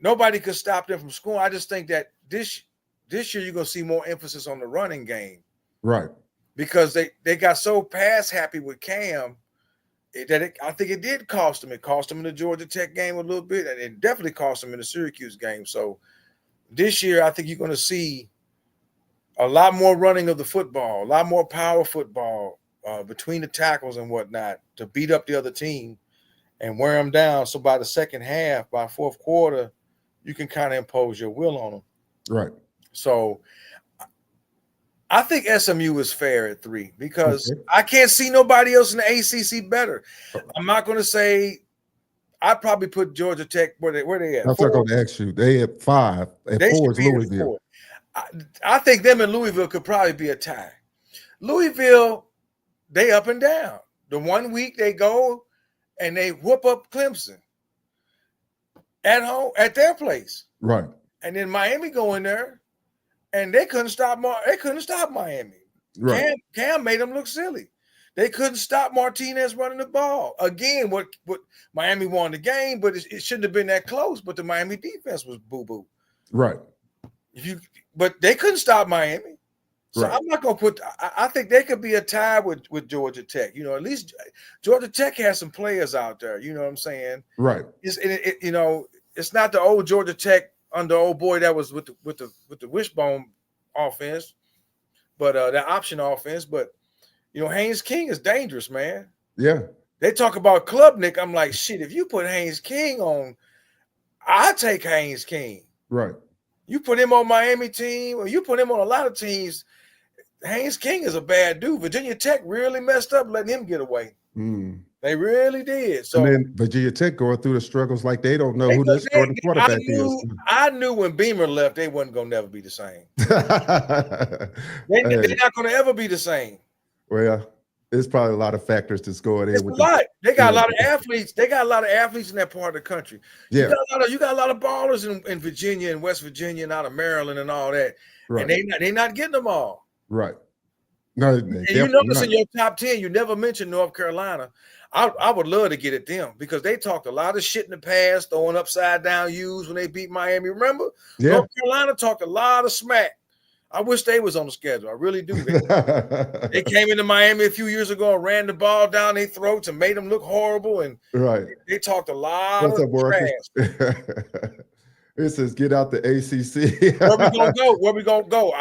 [SPEAKER 4] nobody could stop them from scoring. I just think that this year you're going to see more emphasis on the running game.
[SPEAKER 2] Right.
[SPEAKER 4] Because they got so pass happy with Cam that I think it did cost them. It cost them in the Georgia Tech game a little bit, and it definitely cost them in the Syracuse game. So this year I think you're going to see a lot more running of the football, a lot more power football between the tackles and whatnot to beat up the other team and wear them down. So by the second half, by fourth quarter, you can kind of impose your will on them.
[SPEAKER 2] Right.
[SPEAKER 4] So I think SMU is fair at 3 because I can't see nobody else in the ACC better. I'm not going to say I'd probably put Georgia Tech where they at.
[SPEAKER 2] I was going to ask you. They at 5. At 4 is Louisville.
[SPEAKER 4] I think them and Louisville could probably be a tie. Louisville, they up and down. The one week they go and they whoop up Clemson at home at their place.
[SPEAKER 2] Right.
[SPEAKER 4] And then Miami go in there and they couldn't stop Miami.
[SPEAKER 2] Right.
[SPEAKER 4] Cam made them look silly. They couldn't stop Martinez running the ball. Again, what Miami won the game, but it shouldn't have been that close. But the Miami defense was boo-boo.
[SPEAKER 2] Right.
[SPEAKER 4] But they couldn't stop Miami. So I'm not going to put – I think they could be a tie with Georgia Tech. You know, at least Georgia Tech has some players out there. You know what I'm saying?
[SPEAKER 2] Right.
[SPEAKER 4] It's not the old Georgia Tech under old boy that was with the wishbone offense, but the option offense. But, Haynes King is dangerous, man.
[SPEAKER 2] Yeah.
[SPEAKER 4] They talk about Klubnik. I'm like, shit, if you put Haynes King on, I take Haynes King.
[SPEAKER 2] Right.
[SPEAKER 4] You put him on Miami team, or you put him on a lot of teams, Haynes King is a bad dude. Virginia Tech really messed up letting him get away. They really did. So
[SPEAKER 2] and then Virginia Tech going through the struggles like they don't know who this starting quarterback is.
[SPEAKER 4] I knew when Beamer left, they wasn't going to never be the same. They're not going to ever be the same.
[SPEAKER 2] Well, there's probably a lot of factors that's going in.
[SPEAKER 4] It's
[SPEAKER 2] with
[SPEAKER 4] a lot. They got a lot of athletes. They got a lot of athletes in that part of the country.
[SPEAKER 2] Yeah.
[SPEAKER 4] You got a lot of ballers in Virginia and West Virginia and out of Maryland and all that.
[SPEAKER 2] Right.
[SPEAKER 4] And they not getting them all.
[SPEAKER 2] Right. No,
[SPEAKER 4] and you notice in your top 10, you never mentioned North Carolina. I would love to get at them because they talked a lot of shit in the past, throwing upside down U's when they beat Miami. Remember?
[SPEAKER 2] Yeah.
[SPEAKER 4] North Carolina talked a lot of smack. I wish they was on the schedule. I really do. They came into Miami a few years ago and ran the ball down their throats and made them look horrible. And
[SPEAKER 2] they
[SPEAKER 4] talked a lot
[SPEAKER 2] of
[SPEAKER 4] trash.
[SPEAKER 2] It says get out the ACC.
[SPEAKER 4] Where we gonna go? Where we gonna go?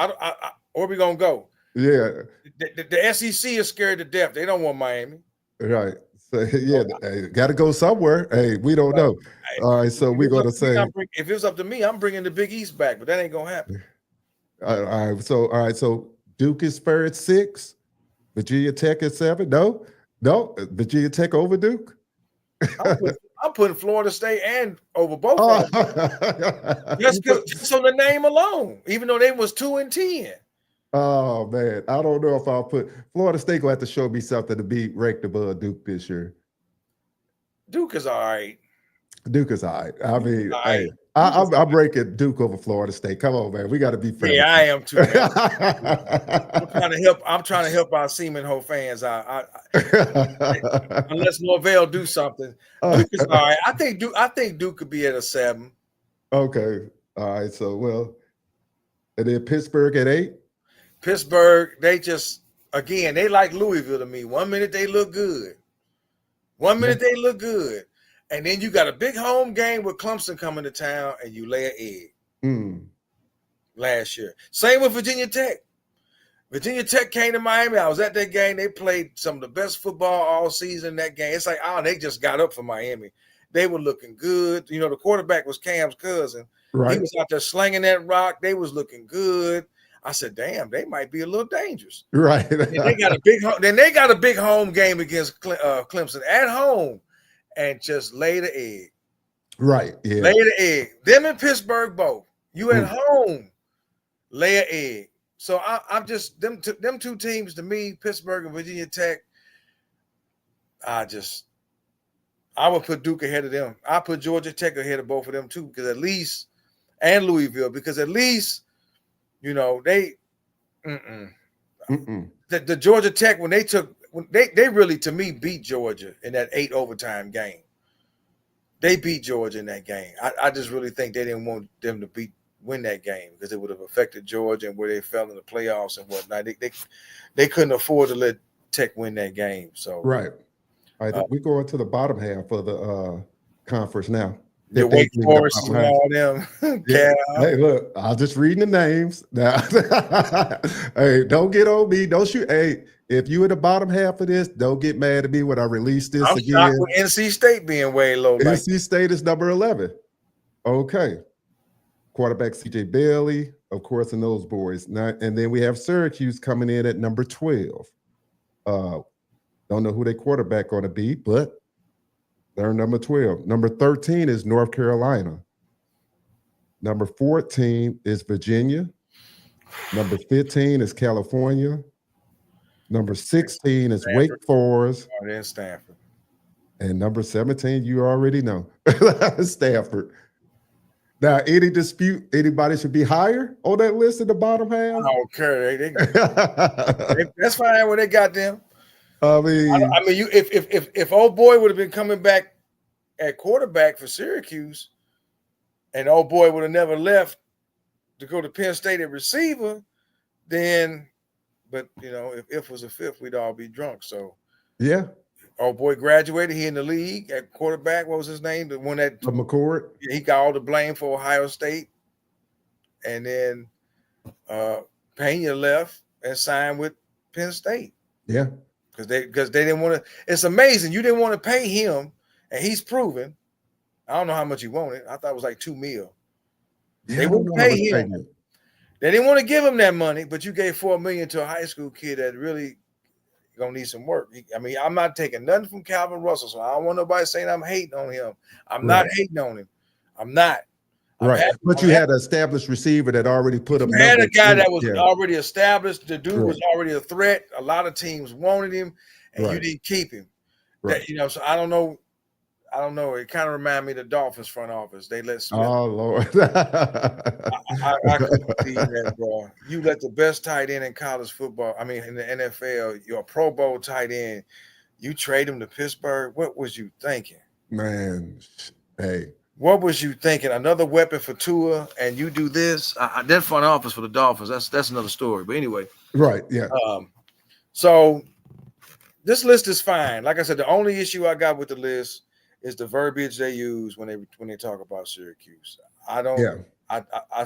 [SPEAKER 4] Where we gonna go?
[SPEAKER 2] Yeah.
[SPEAKER 4] The SEC is scared to death. They don't want Miami.
[SPEAKER 2] Right. So got to go somewhere. Hey, we don't know. All right, so we're gonna say
[SPEAKER 4] if it's up to me, I'm bringing the Big East back, but that ain't gonna happen.
[SPEAKER 2] All right. So Duke is fair at 6. Virginia Tech at 7. No, Virginia Tech over Duke.
[SPEAKER 4] I'm putting Florida State and over both of them. Just on the name alone, even though they was 2-10.
[SPEAKER 2] Oh man, I don't know if I'll put Florida State. Gonna have to show me something to be ranked above Duke this year.
[SPEAKER 4] Duke is all right.
[SPEAKER 2] Duke is all right. I mean, hey, I'm ranking Duke over Florida State. Come on, man, we got to be fair.
[SPEAKER 4] Yeah, I am too. I'm trying to help our Seaman Ho fans. Unless Norvell do something, Duke is all right. I think Duke could be at a 7.
[SPEAKER 2] Okay, all right. So and then Pittsburgh at 8.
[SPEAKER 4] Pittsburgh, they just they like Louisville to me. 1 minute they look good. 1 minute they look good. And then you got a big home game with Clemson coming to town and you lay an egg last year. Same with Virginia Tech. Virginia Tech came to Miami. I was at that game. They played some of the best football all season in that game. It's like, they just got up for Miami. They were looking good. You know, the quarterback was Cam's cousin. Right. He was out there slinging that rock. They was looking good. I said, damn, they might be a little dangerous.
[SPEAKER 2] Right.
[SPEAKER 4] Then they got a big home game against Clemson at home. And just lay the egg.
[SPEAKER 2] Right. Yeah.
[SPEAKER 4] Lay the egg. Them in Pittsburgh both. You at home, lay an egg. So I'm just them two teams to me, Pittsburgh and Virginia Tech. I would put Duke ahead of them. I put Georgia Tech ahead of both of them too, because at least, and Louisville, because at least, you know, they the Georgia Tech when they really, to me, beat Georgia in that 8 overtime game. They beat Georgia in that game. I just really think they didn't want them to win that game because it would have affected Georgia and where they fell in the playoffs and whatnot. They couldn't afford to let Tech win that game. So
[SPEAKER 2] right. All right, we go into the bottom half of the conference now.
[SPEAKER 4] The Wake Forest and all them.
[SPEAKER 2] Yeah. Hey, look, I'm just reading the names now. Hey, don't get on me. Don't shoot. Hey, if you in the bottom half of this, don't get mad at me when I release this again.
[SPEAKER 4] I'm shocked with NC State being way low.
[SPEAKER 2] NC State is number 11. Okay. Quarterback CJ Bailey, of course, and those boys. Now, and then we have Syracuse coming in at number 12. Don't know who their quarterback going to be, but they're number 12. Number 13 is North Carolina. Number 14 is Virginia. Number 15 is California. Number 16 is Stanford. Wake Forest.
[SPEAKER 4] Oh, then Stanford.
[SPEAKER 2] And number 17, you already know, Stanford. Now, any dispute, anybody should be higher on that list in the bottom half?
[SPEAKER 4] I don't care. That's fine when they got them. I mean, if old boy would have been coming back at quarterback for Syracuse, and old boy would have never left to go to Penn State at receiver, then, but you know, if was a fifth, we'd all be drunk. So
[SPEAKER 2] yeah,
[SPEAKER 4] old boy graduated. He in the league at quarterback. What was his name? The one that
[SPEAKER 2] McCord.
[SPEAKER 4] He got all the blame for Ohio State, and then Pena left and signed with Penn State.
[SPEAKER 2] Yeah.
[SPEAKER 4] Because they didn't want to. It's amazing you didn't want to pay him, and he's proven. I don't know how much he wanted. I thought it was like $2 million.
[SPEAKER 2] Yeah,
[SPEAKER 4] they wouldn't pay him. They didn't want to give him that money, but you gave $4 million to a high school kid that really gonna need some work. I mean, I'm not taking nothing from Calvin Russell, so I don't want nobody saying I'm hating on him. I'm not hating on him. I'm not.
[SPEAKER 2] Right, but you had an established receiver that already put him.
[SPEAKER 4] You had a guy that was already established. The dude was already a threat. A lot of teams wanted him, and you didn't keep him.
[SPEAKER 2] Right.
[SPEAKER 4] That, you know, so I don't know. It kind of reminded me of the Dolphins front office. They let Smith.
[SPEAKER 2] Oh Lord,
[SPEAKER 4] I couldn't see that, bro. You let the best tight end in college football. I mean, in the NFL, you're a Pro Bowl tight end. You trade him to Pittsburgh. What was you thinking,
[SPEAKER 2] man? Hey.
[SPEAKER 4] What was you thinking? Another weapon for Tua, and you do this? That front office for the Dolphins. That's another story. But anyway,
[SPEAKER 2] right? Yeah.
[SPEAKER 4] So this list is fine. Like I said, the only issue I got with the list is the verbiage they use when they talk about Syracuse. I don't. Yeah. I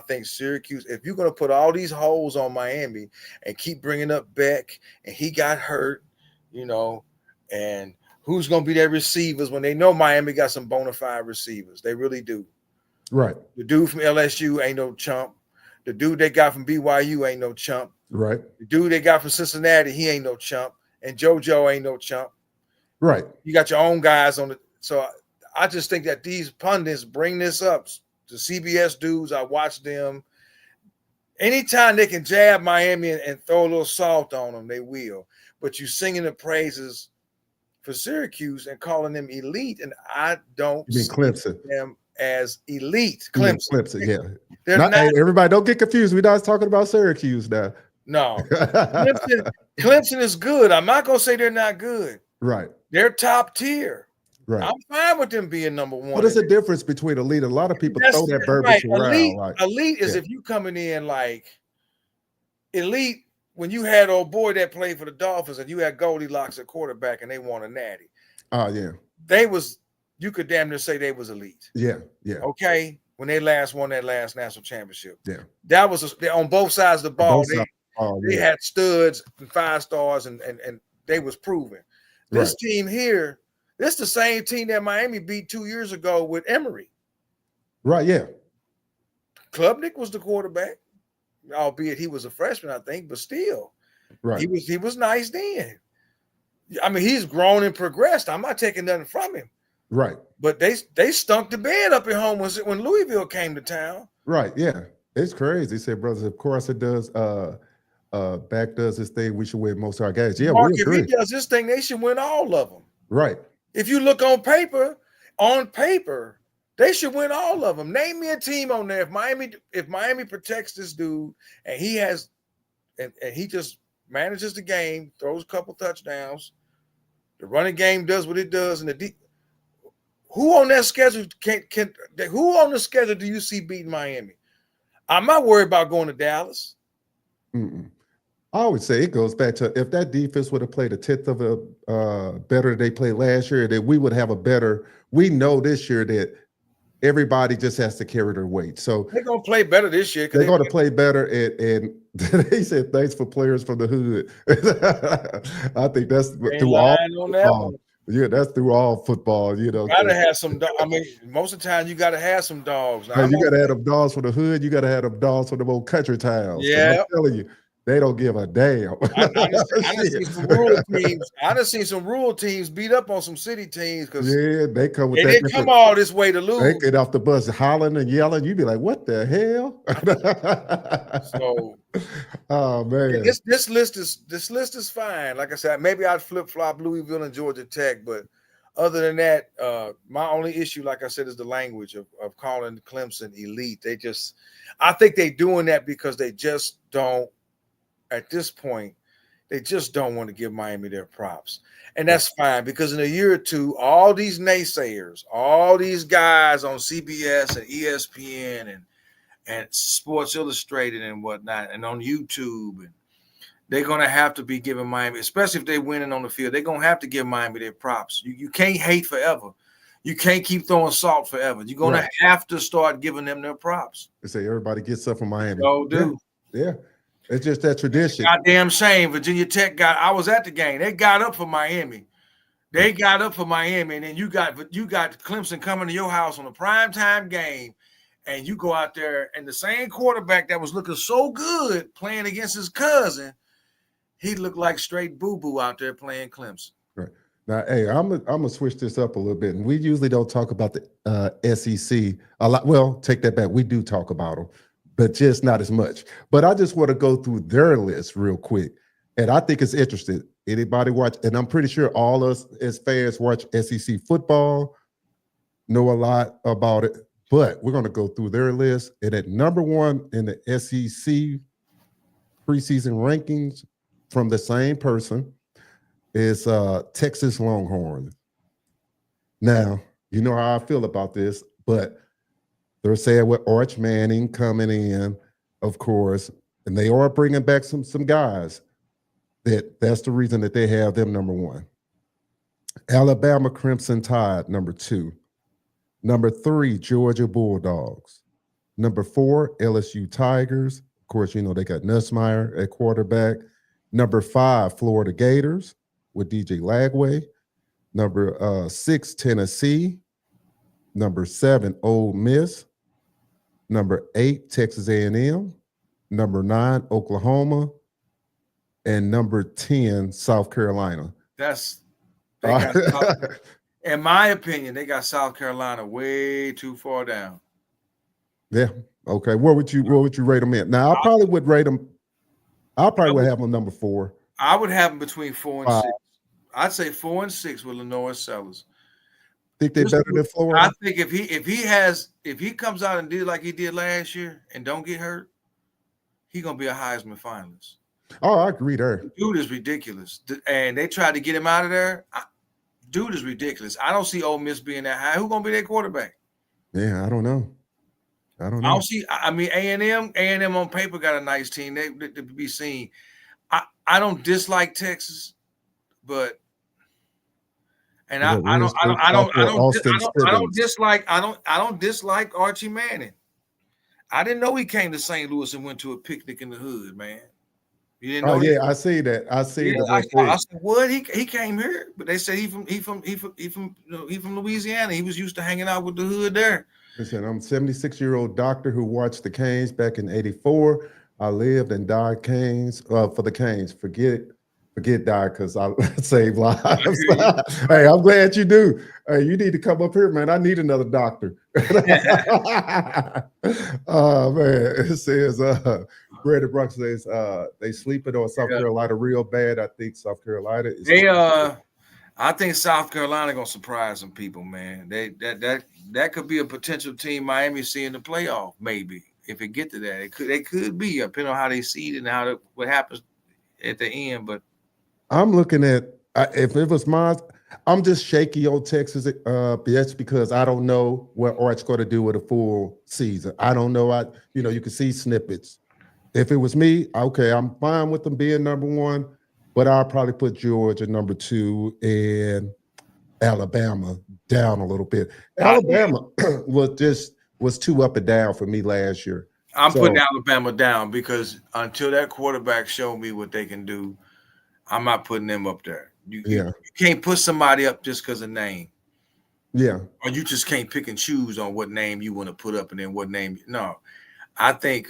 [SPEAKER 4] think Syracuse. If you're going to put all these holes on Miami and keep bringing up Beck, and he got hurt, you know, and who's going to be their receivers when they know Miami got some bona fide receivers? They really do.
[SPEAKER 2] Right.
[SPEAKER 4] The dude from LSU ain't no chump. The dude they got from BYU ain't no chump.
[SPEAKER 2] Right.
[SPEAKER 4] The dude they got from Cincinnati, he ain't no chump. And JoJo ain't no chump.
[SPEAKER 2] Right.
[SPEAKER 4] You got your own guys on it. So I just think that these pundits bring this up. The CBS dudes, I watch them. Anytime they can jab Miami and throw a little salt on them, they will. But you singing the praises for Syracuse and calling them elite, and I don't
[SPEAKER 2] see
[SPEAKER 4] Clemson them as elite.
[SPEAKER 2] Clemson, yeah.
[SPEAKER 4] They're not.
[SPEAKER 2] Hey, everybody, don't get confused. We're not talking about Syracuse now.
[SPEAKER 4] No, Clemson is good. I'm not gonna say they're not good.
[SPEAKER 2] Right.
[SPEAKER 4] They're top tier.
[SPEAKER 2] Right.
[SPEAKER 4] I'm fine with them being number one.
[SPEAKER 2] But there's a difference between elite. A lot of people throw that verbiage around.
[SPEAKER 4] Elite is if you coming in like elite when you had old boy that played for the Dolphins and you had Goldilocks at quarterback and they won a natty.
[SPEAKER 2] Oh, yeah.
[SPEAKER 4] You could damn near say they was elite.
[SPEAKER 2] Yeah, yeah.
[SPEAKER 4] Okay, when they won that last national championship.
[SPEAKER 2] Yeah.
[SPEAKER 4] That was on both sides of the ball. They
[SPEAKER 2] yeah.
[SPEAKER 4] had studs and 5 stars and they was proven. This team here, this the same team that Miami beat 2 years ago with Emory.
[SPEAKER 2] Right, yeah.
[SPEAKER 4] Klubnik was the quarterback, albeit he was a freshman, I think, but still.
[SPEAKER 2] Right.
[SPEAKER 4] He was nice then. I mean, he's grown and progressed. I'm not taking nothing from him.
[SPEAKER 2] Right.
[SPEAKER 4] But they stunk the bed up at home when Louisville came to town.
[SPEAKER 2] Right, yeah. It's crazy. He said, brothers, of course it does. Back does this thing, we should win most of our games. Yeah,
[SPEAKER 4] Mark,
[SPEAKER 2] we agree.
[SPEAKER 4] if he does this thing, they should win all of them.
[SPEAKER 2] Right.
[SPEAKER 4] If you look on paper, they should win all of them. Name me a team on there. If Miami protects this dude and he has and he just manages the game, throws a couple touchdowns, the running game does what it does, and who on that schedule who on the schedule do you see beating Miami? I'm not worried about going to Dallas.
[SPEAKER 2] Mm-mm. I would say it goes back to if that defense would have played a tenth of a better than they played last year, that we would have a better. We know this year that everybody just has to carry their weight. So
[SPEAKER 4] they're gonna play better this year.
[SPEAKER 2] They're going to play better. And they said thanks for players from the hood. I think that's through all. Yeah, that's through all football. You know,
[SPEAKER 4] gotta have some. I mean, most of the time you gotta have some dogs.
[SPEAKER 2] Now, you gotta have them dogs from the hood. You gotta have them dogs from the old country towns.
[SPEAKER 4] Yeah,
[SPEAKER 2] I'm telling you, they don't give a damn.
[SPEAKER 4] I done seen some rural teams. I done seen some rural teams beat up on some city teams because
[SPEAKER 2] they come with
[SPEAKER 4] they didn't come all this way to lose.
[SPEAKER 2] They get off the bus hollering and yelling. You be like, "What the hell?"
[SPEAKER 4] So,
[SPEAKER 2] oh man,
[SPEAKER 4] this list is fine. Like I said, maybe I'd flip flop Louisville and Georgia Tech, but other than that, my only issue, like I said, is the language of calling Clemson elite. I think they're doing that because they just don't. At this point, they just don't want to give Miami their props. And that's fine because in a year or two, all these naysayers, all these guys on CBS and ESPN and Sports Illustrated and whatnot and on YouTube, and they're going to have to be giving Miami, especially if they're winning on the field, they're going to have to give Miami their props. You can't hate forever. You can't keep throwing salt forever. You're going to have to start giving them their props.
[SPEAKER 2] They say everybody gets up from Miami.
[SPEAKER 4] Oh, dude.
[SPEAKER 2] Yeah. It's just that tradition.
[SPEAKER 4] Goddamn shame. Virginia Tech I was at the game. They got up for Miami. And then you got Clemson coming to your house on a primetime game, and you go out there, and the same quarterback that was looking so good playing against his cousin, he looked like straight boo-boo out there playing Clemson.
[SPEAKER 2] Right. Now, hey, I'm gonna switch this up a little bit, and we usually don't talk about the SEC a lot. Well, take that back. We do talk about them, but just not as much. But I just want to go through their list real quick. And I think it's interesting. Anybody watch, and I'm pretty sure all us as fans watch SEC football, know a lot about it, but we're going to go through their list. And at number one in the SEC preseason rankings from the same person is Texas Longhorns. Now, you know how I feel about this, but they're saying with Arch Manning coming in, of course, and they are bringing back some guys. That's the reason that they have them number one. Alabama Crimson Tide, number two. Number three, Georgia Bulldogs. Number four, LSU Tigers. Of course, you know they got Nussmeier at quarterback. Number five, Florida Gators with DJ Lagway. Number 6, Tennessee. Number 7, Ole Miss. Number 8, Texas A&M. Number 9, Oklahoma. and number 10, South Carolina.
[SPEAKER 3] They got in my opinion, they got South Carolina way too far down.
[SPEAKER 2] Yeah. Okay. Where would you rate them in? Now, I probably would rate them. I probably would have them number 4.
[SPEAKER 3] I would have them between 4 and 6. I'd say 4 and 6 with Lenore Sellers.
[SPEAKER 2] Think they're better than Florida?
[SPEAKER 3] I think if he comes out and did like he did last year and don't get hurt, he's gonna be a Heisman finalist.
[SPEAKER 2] Oh, I agree there.
[SPEAKER 3] Dude is ridiculous, and they tried to get him out of there. Dude is ridiculous. I don't see Ole Miss being that high. Who's gonna be their quarterback?
[SPEAKER 2] Yeah, I don't know.
[SPEAKER 3] I don't see. I mean, A&M on paper got a nice team. They be seen. I don't dislike Texas, but and I don't dislike Archie Manning. I didn't know he came to St. Louis and went to a picnic in the hood, man. You didn't know?
[SPEAKER 2] Oh yeah, I see that. I see that.
[SPEAKER 3] I said, what? He came here, but they said he from Louisiana. He was used to hanging out with the hood there.
[SPEAKER 2] Listen, I'm a 76-year-old doctor who watched the Canes back in '84. I lived and died Canes for the Canes. Forget die because I save lives. Hey, I'm glad you do. Hey, you need to come up here, man. I need another doctor. Oh man, it says Brandon Brooks says they sleeping on South Carolina real bad. I think South Carolina is
[SPEAKER 3] I think South Carolina gonna surprise some people, man. That could be a potential team Miami see in the playoff, maybe if it get to that. They could be, depending on how they seed it and what happens at the end. But
[SPEAKER 2] I'm looking at if it was mine, I'm just shaky on Texas. That's because I don't know what Art's going to do with a full season. I don't know. You can see snippets. If it was me, okay, I'm fine with them being number 1, but I'll probably put Georgia number 2 and Alabama down a little bit. Alabama was too up and down for me last year.
[SPEAKER 3] I'm putting Alabama down because until that quarterback show me what they can do, I'm not putting them up there. You can't put somebody up just because of name.
[SPEAKER 2] Yeah.
[SPEAKER 3] Or you just can't pick and choose on what name you want to put up and then what name. No. I think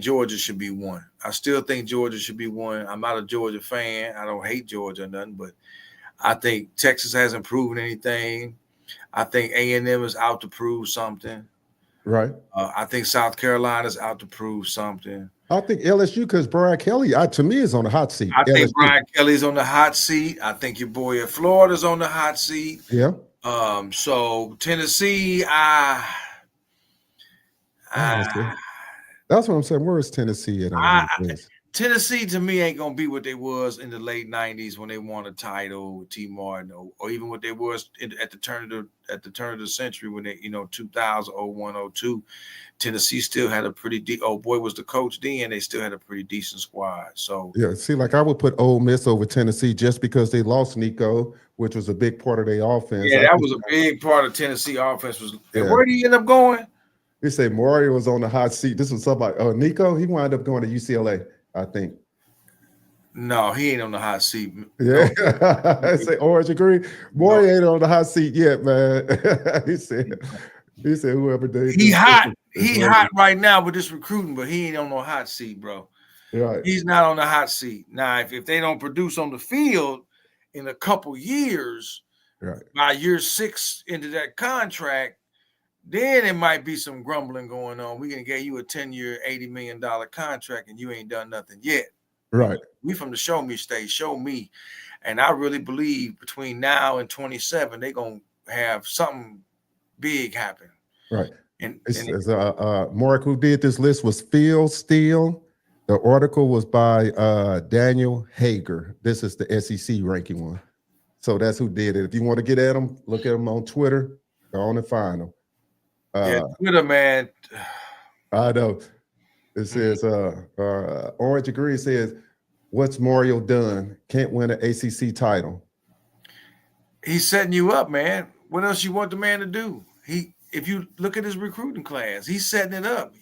[SPEAKER 3] Georgia should be 1. I still think Georgia should be 1. I'm not a Georgia fan. I don't hate Georgia or nothing, but I think Texas hasn't proven anything. I think A&M is out to prove something.
[SPEAKER 2] Right.
[SPEAKER 3] I think South Carolina's out to prove something.
[SPEAKER 2] I think LSU, because Brian Kelly, to me, is on the hot seat.
[SPEAKER 3] I think Brian Kelly's on the hot seat. I think your boy at Florida's on the hot seat.
[SPEAKER 2] Yeah.
[SPEAKER 3] So Tennessee,
[SPEAKER 2] that's what I'm saying. Where is Tennessee at?
[SPEAKER 3] Tennessee to me ain't gonna be what they was in the late '90s when they won a title with T. Martin, or even what they was at the turn of the century when they 2000, 01, 02. Tennessee still had a pretty boy was the coach then. They still had a pretty decent squad. So
[SPEAKER 2] yeah, see, like I would put Ole Miss over Tennessee just because they lost Nico, which was a big part of their offense.
[SPEAKER 3] Yeah, that was a big part of Tennessee offense. Where did he end up going?
[SPEAKER 2] They say Mario was on the hot seat. This was somebody. Oh, Nico, he wound up going to UCLA, I think.
[SPEAKER 3] No, he ain't on the hot seat.
[SPEAKER 2] Yeah, I say Orange agree. Mario ain't on the hot seat yet, man. He said whoever did.
[SPEAKER 3] He hot. He hot right now with this recruiting, but he ain't on no hot seat, bro.
[SPEAKER 2] Right.
[SPEAKER 3] He's not on the hot seat. Now, if they don't produce on the field in a couple years,
[SPEAKER 2] right,
[SPEAKER 3] by year 6 into that contract, then it might be some grumbling going on. We can get you a 10-year, $80 million contract, and you ain't done nothing yet.
[SPEAKER 2] Right.
[SPEAKER 3] We from the show me stage, show me. And I really believe between now and 27, they're going to have something big happen.
[SPEAKER 2] Right. And Mark, who did this list, was Phil Steele. The article was by Daniel Hager. This is the SEC ranking one. So that's who did it. If you want to get at them, look at them on Twitter. Go on and find them.
[SPEAKER 3] Twitter, man.
[SPEAKER 2] I know. It says, Orange Agree says, what's Mario done? Can't win an ACC title.
[SPEAKER 3] He's setting you up, man. What else you want the man to do? If you look at his recruiting class, he's setting it up.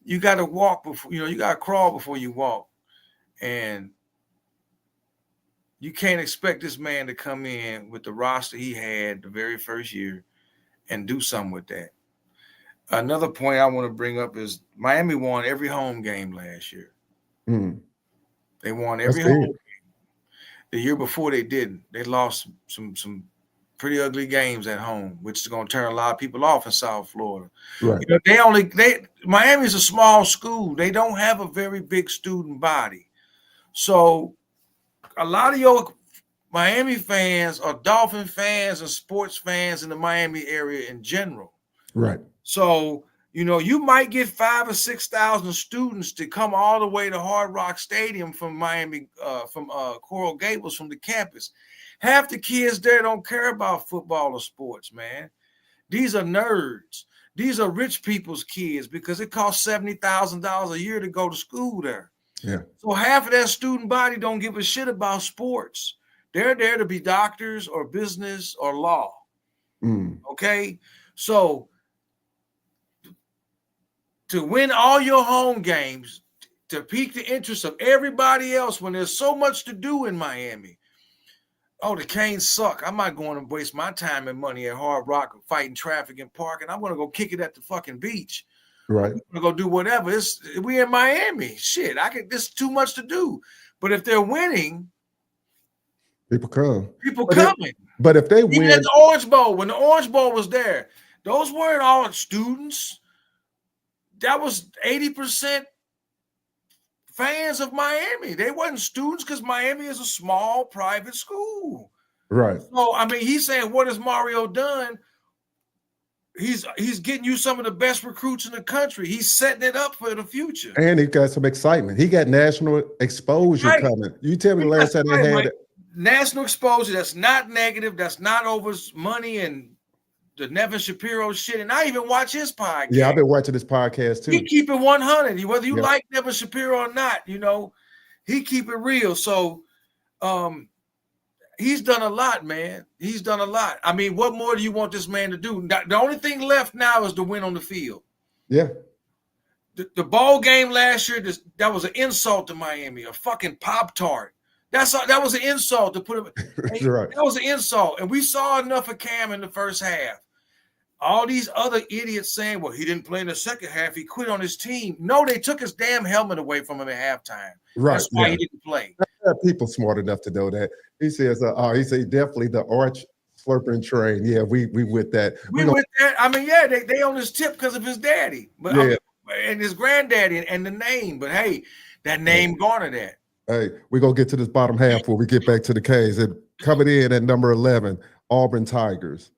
[SPEAKER 3] You got to walk before, you got to crawl before you walk. And you can't expect this man to come in with the roster he had the very first year and do something with that. Another point I want to bring up is Miami won every home game last year.
[SPEAKER 2] Mm.
[SPEAKER 3] They won
[SPEAKER 2] That's
[SPEAKER 3] every
[SPEAKER 2] big.
[SPEAKER 3] home game. The year before they didn't. They lost some pretty ugly games at home, which is going to turn a lot of people off in South Florida.
[SPEAKER 2] Right.
[SPEAKER 3] You know, Miami's a small school. They don't have a very big student body. So a lot of your Miami fans are Dolphin fans and sports fans in the Miami area in general.
[SPEAKER 2] Right.
[SPEAKER 3] So, you know, you might get 5,000 or 6,000 students to come all the way to Hard Rock Stadium from Miami, from Coral Gables, from the campus. Half the kids there don't care about football or sports, man. These are nerds. These are rich people's kids because it costs $70,000 a year to go to school there.
[SPEAKER 2] Yeah.
[SPEAKER 3] So half of that student body don't give a shit about sports. They're there to be doctors or business or law. Okay? So to win all your home games, to pique the interest of everybody else when there's so much to do in Miami. Oh, the Canes suck. I'm not going to waste my time and money at Hard Rock fighting traffic and parking. I'm going to go kick it at the fucking beach.
[SPEAKER 2] Right.
[SPEAKER 3] I'm going to go do whatever. We in Miami. Shit, this is too much to do. But if they're winning,
[SPEAKER 2] people come.
[SPEAKER 3] But
[SPEAKER 2] if they
[SPEAKER 3] even
[SPEAKER 2] win
[SPEAKER 3] at the Orange Bowl, when the Orange Bowl was there, those weren't all students. That was 80% fans of Miami. They wasn't students because Miami is a small private school.
[SPEAKER 2] Right.
[SPEAKER 3] So, I mean, he's saying, what has Mario done? He's getting you some of the best recruits in the country. He's setting it up for the future.
[SPEAKER 2] And he got some excitement. He got national exposure coming. You tell me the last time they had
[SPEAKER 3] national exposure. That's not negative. That's not over money and the Nevin Shapiro shit. And I even watch his podcast.
[SPEAKER 2] Yeah, I've been watching this podcast too.
[SPEAKER 3] He keep it 100. Whether you like Nevin Shapiro or not, you know, he keep it real. So, he's done a lot, man. He's done a lot. I mean, what more do you want this man to do? The only thing left now is to win on the field.
[SPEAKER 2] Yeah.
[SPEAKER 3] The ball game last year, that was an insult to Miami, a fucking Pop-Tart. That was an insult to put him.
[SPEAKER 2] Right.
[SPEAKER 3] That was an insult. And we saw enough of Cam in the first half. All these other idiots saying, well, he didn't play in the second half. He quit on his team. No, they took his damn helmet away from him at halftime.
[SPEAKER 2] Right.
[SPEAKER 3] That's why he didn't play.
[SPEAKER 2] People smart enough to know that. He says, he said definitely the arch slurping train. Yeah, we with that.
[SPEAKER 3] We with that. I mean, yeah, they on his tip because of his daddy, but and his granddaddy and the name. But hey, that name garnered that.
[SPEAKER 2] Hey, we're gonna get to this bottom half before we get back to the K's. And coming in at number 11, Auburn Tigers.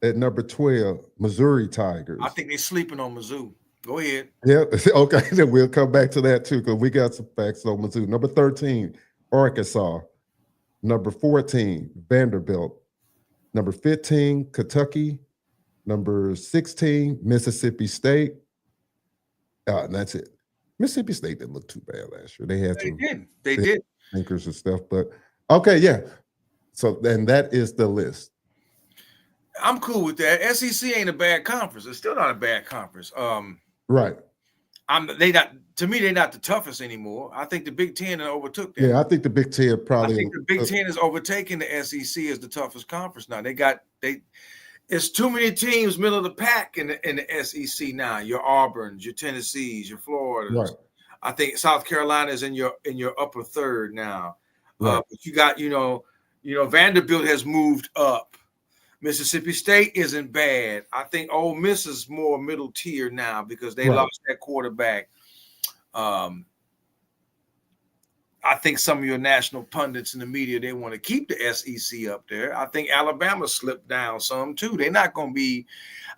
[SPEAKER 2] At number 12, Missouri Tigers.
[SPEAKER 3] I think they're sleeping on Mizzou. Go ahead.
[SPEAKER 2] Yeah, okay. Then we'll come back to that too, because we got some facts on Mizzou. Number 13, Arkansas. Number 14, Vanderbilt. Number 15, Kentucky. Number 16, Mississippi State. And that's it. Mississippi State didn't look too bad last year. They had
[SPEAKER 3] They did
[SPEAKER 2] anchors and stuff, but okay, yeah. So then that is the list.
[SPEAKER 3] I'm cool with that. SEC ain't a bad conference. It's still not a bad conference.
[SPEAKER 2] Right.
[SPEAKER 3] They're not the toughest anymore. I think the Big Ten overtook them.
[SPEAKER 2] Yeah, I think the Big Ten probably.
[SPEAKER 3] I think the Big Ten is overtaking the SEC as the toughest conference now. It's too many teams middle of the pack in the SEC now. Your Auburns, your Tennessees, your Floridas.
[SPEAKER 2] Right.
[SPEAKER 3] I think South Carolina is in your upper third now.
[SPEAKER 2] Right.
[SPEAKER 3] But you got Vanderbilt has moved up. Mississippi State isn't bad. I think Ole Miss is more middle tier now because they lost that quarterback. I think some of your national pundits in the media, they want to keep the SEC up there. I think Alabama slipped down some too. They're not going to be.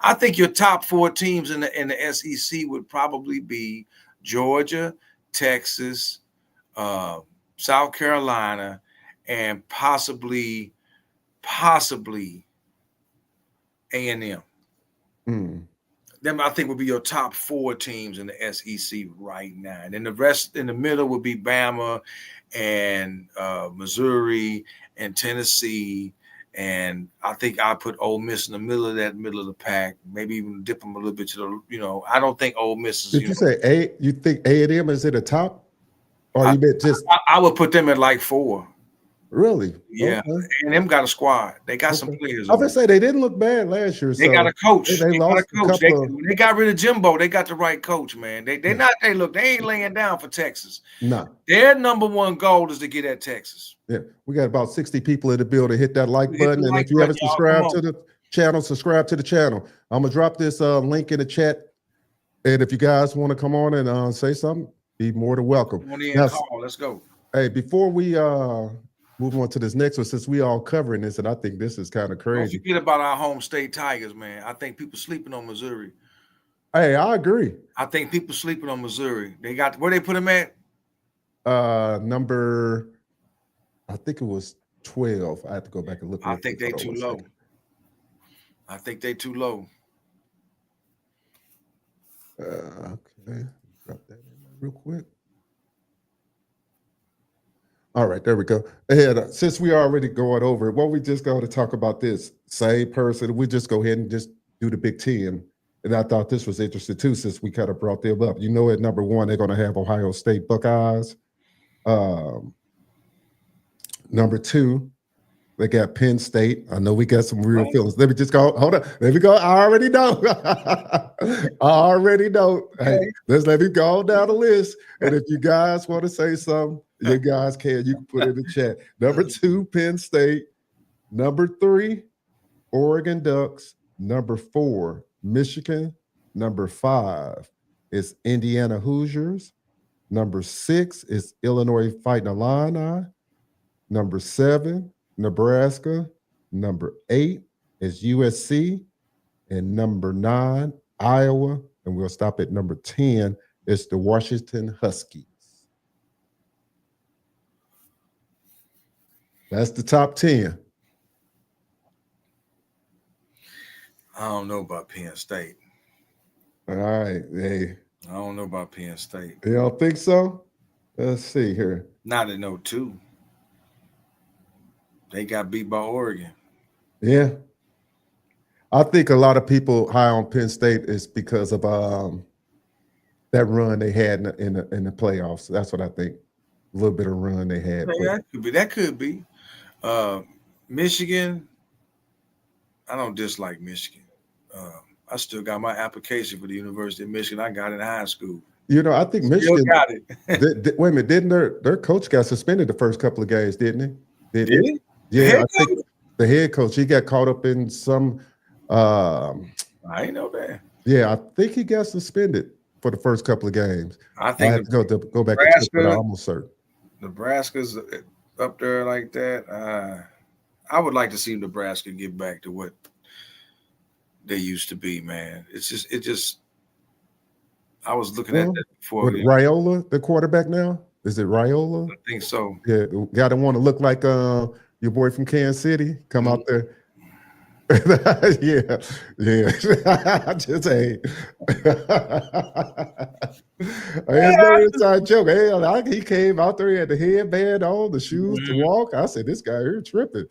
[SPEAKER 3] I think your top four teams in the SEC would probably be Georgia, Texas, South Carolina, and possibly A&M. Them, I think, would be your top four teams in the SEC right now. And then the rest in the middle would be Bama and Missouri and Tennessee. And I think I put Ole Miss in the middle of the pack, maybe even dip them a little bit to the, I don't think Ole Miss is.
[SPEAKER 2] Did you say you think A&M is at the top? Or you meant just.
[SPEAKER 3] I would put them at like 4.
[SPEAKER 2] Really?
[SPEAKER 3] Yeah,
[SPEAKER 2] Okay.
[SPEAKER 3] and them got a squad. They got some
[SPEAKER 2] Okay.
[SPEAKER 3] players.
[SPEAKER 2] I was gonna say they didn't look bad last year.
[SPEAKER 3] They
[SPEAKER 2] So
[SPEAKER 3] got a coach.
[SPEAKER 2] they
[SPEAKER 3] They got a
[SPEAKER 2] lost a
[SPEAKER 3] coach.
[SPEAKER 2] couple of
[SPEAKER 3] When they got rid of Jimbo, they got the right coach, man. They ain't laying down for Texas.
[SPEAKER 2] no.
[SPEAKER 3] Their number one goal is to get at Texas.
[SPEAKER 2] Yeah, we got about 60 people in the building. Hit that like
[SPEAKER 3] Hit the
[SPEAKER 2] button. And
[SPEAKER 3] like
[SPEAKER 2] if you
[SPEAKER 3] button,
[SPEAKER 2] haven't
[SPEAKER 3] y'all.
[SPEAKER 2] subscribed
[SPEAKER 3] Come
[SPEAKER 2] to
[SPEAKER 3] on.
[SPEAKER 2] the channel, subscribe to the channel. I'm gonna drop this link in the chat. And if you guys want to come on and say something, be more than welcome.
[SPEAKER 3] Come on in,
[SPEAKER 2] Now,
[SPEAKER 3] call. Let's go.
[SPEAKER 2] hey, before we move on to this next one, since we all covering this, and I think this is kind of
[SPEAKER 3] Don't
[SPEAKER 2] crazy.
[SPEAKER 3] forget about our home state Tigers, man. I think people sleeping on Missouri.
[SPEAKER 2] Hey, I agree.
[SPEAKER 3] I think people sleeping on Missouri. They got where they put them at?
[SPEAKER 2] Number, I think it was 12. I have to go back and look.
[SPEAKER 3] I think they too low. I think they too low.
[SPEAKER 2] Okay, drop that in there real quick. All right, there we go. And since we already going over it, we just going to talk about this same person. We just go ahead and just do the Big Ten. And I thought this was interesting too, since we kind of brought them up. You know, at number one, they're going to have Ohio State Buckeyes. Number two, they got Penn State. I know we got some real feelings. Let me just go. Hold on. Let me go. I already know. I already know. Hey, let me go down the list. And if you guys want to say something, you guys can. You can put it in the chat. Number two, Penn State. Number three, Oregon Ducks. Number four, Michigan. Number five is Indiana Hoosiers. Number six is Illinois Fighting Illini. Number seven, Nebraska. Number 8 is USC. And number 9, Iowa. And we'll stop at number 10. It's the Washington Huskies. That's the top 10.
[SPEAKER 3] I don't know about Penn State.
[SPEAKER 2] All right. Hey.
[SPEAKER 3] I don't know about Penn State.
[SPEAKER 2] You don't think so? Let's see here.
[SPEAKER 3] Not at no 2. They got beat by Oregon.
[SPEAKER 2] Yeah. I think a lot of people high on Penn State is because of that run they had in the playoffs. That's what I think. A little bit of run they had.
[SPEAKER 3] Yeah, that could be. Michigan, I don't dislike Michigan. I still got my application for the University of Michigan. I got it in high school.
[SPEAKER 2] You know, I think Michigan
[SPEAKER 3] got it.
[SPEAKER 2] Wait a minute, didn't their coach got suspended the first couple of games, didn't he?
[SPEAKER 3] Did he?
[SPEAKER 2] Yeah, I think the head coach, he got caught up in some
[SPEAKER 3] I ain't know that.
[SPEAKER 2] Yeah, I think he got suspended for the first couple of games.
[SPEAKER 3] I think
[SPEAKER 2] I have to go back and check, but I'm almost certain.
[SPEAKER 3] Nebraska's up there like that. I would like to see Nebraska get back to what they used to be, man. It just I was looking at that before.
[SPEAKER 2] With Raiola, the quarterback now? Is it Raiola?
[SPEAKER 3] I think so.
[SPEAKER 2] Yeah, guy that want to look like your boy from Kansas City, come out there. yeah. Just hey. There's no inside joke. Hey, he came out there, he had the headband on, the shoes to walk. I said, this guy here tripping.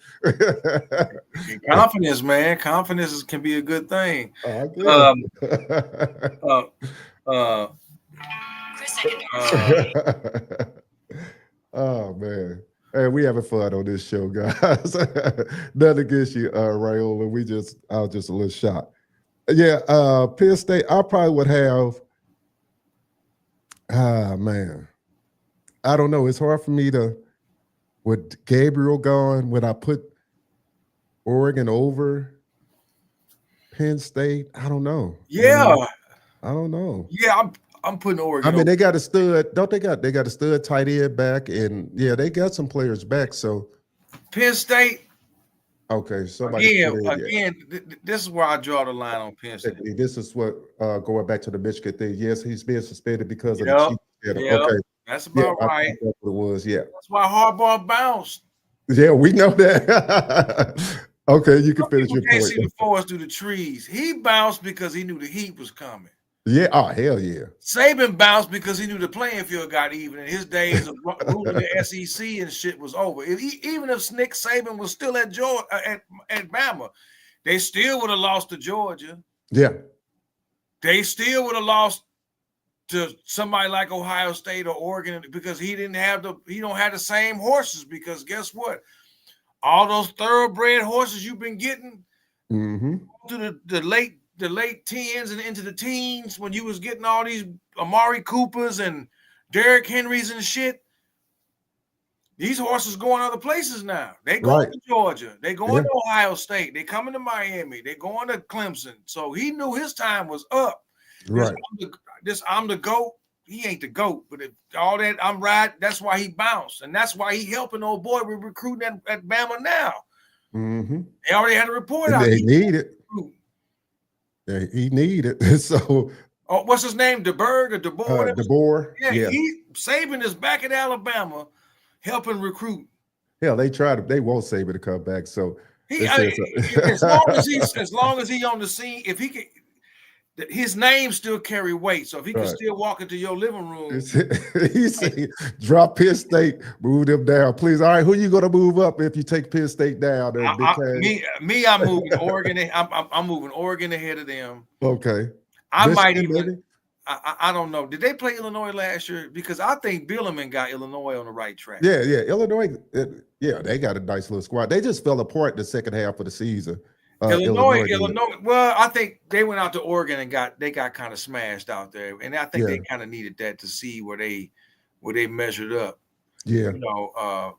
[SPEAKER 3] Confidence, man. Confidence can be a good thing.
[SPEAKER 2] Oh man. Hey, we having fun on this show, guys. Nothing against you, Raiola. I was just a little shocked. Yeah, Penn State, I probably would have. Man. I don't know. It's hard for me to, with Gabriel gone, would I put Oregon over Penn State? I don't know.
[SPEAKER 3] Yeah.
[SPEAKER 2] I don't know.
[SPEAKER 3] Yeah, I'm putting Oregon.
[SPEAKER 2] I mean, they got a stud. Don't they got a stud tight end back, and yeah, they got some players back. So
[SPEAKER 3] Penn State.
[SPEAKER 2] Okay, somebody
[SPEAKER 3] again, this is where I draw the line on Penn State.
[SPEAKER 2] This is what going back to the Michigan thing. Yes, he's being suspended because of the Chiefs. Okay,
[SPEAKER 3] that's about right.
[SPEAKER 2] That's what it was. Yeah,
[SPEAKER 3] that's why Harbaugh bounced.
[SPEAKER 2] Yeah, we know that. Okay, you can finish your point.
[SPEAKER 3] Can't see the forest through the trees. He bounced because he knew the heat was coming.
[SPEAKER 2] Yeah. Oh, hell yeah.
[SPEAKER 3] Saban bounced because he knew the playing field got even, and his days of ruling the SEC and shit was over. Even if Nick Saban was still at Georgia, at Bama, they still would have lost to Georgia.
[SPEAKER 2] Yeah.
[SPEAKER 3] They still would have lost to somebody like Ohio State or Oregon because he don't have the same horses. Because guess what? All those thoroughbred horses you've been getting to the late teens and into the teens when you was getting all these Amari Coopers and Derrick Henrys and shit. These horses going other places now. They going to Georgia. They going to Ohio State. They coming to Miami. They going to Clemson. So he knew his time was up.
[SPEAKER 2] Right.
[SPEAKER 3] I'm the GOAT. He ain't the GOAT, but all that I'm right. That's why he bounced, and that's why he helping old boy with recruiting at Bama now. They already had a report out.
[SPEAKER 2] They need it. He needed it. So,
[SPEAKER 3] what's his name? DeBoer or DeBoer?
[SPEAKER 2] DeBoer.
[SPEAKER 3] Yeah. Saban is back at Alabama, helping recruit.
[SPEAKER 2] Hell, they won't Saban to come back. So
[SPEAKER 3] as long as he's on the scene, if he can. His name still carry weight, so if he can still walk into your living room,
[SPEAKER 2] he said, "Drop Penn State, move them down, please." All right, who you gonna move up if you take Penn State down? There,
[SPEAKER 3] I'm moving Oregon. I'm moving Oregon ahead of them.
[SPEAKER 2] Okay,
[SPEAKER 3] I might even. I don't know. Did they play Illinois last year? Because I think Bielema got Illinois on the right track.
[SPEAKER 2] Yeah, Illinois. They got a nice little squad. They just fell apart the second half of the season.
[SPEAKER 3] Illinois. Well, I think they went out to Oregon and got kind of smashed out there, and I think they kind of needed that to see where they measured up.
[SPEAKER 2] Yeah,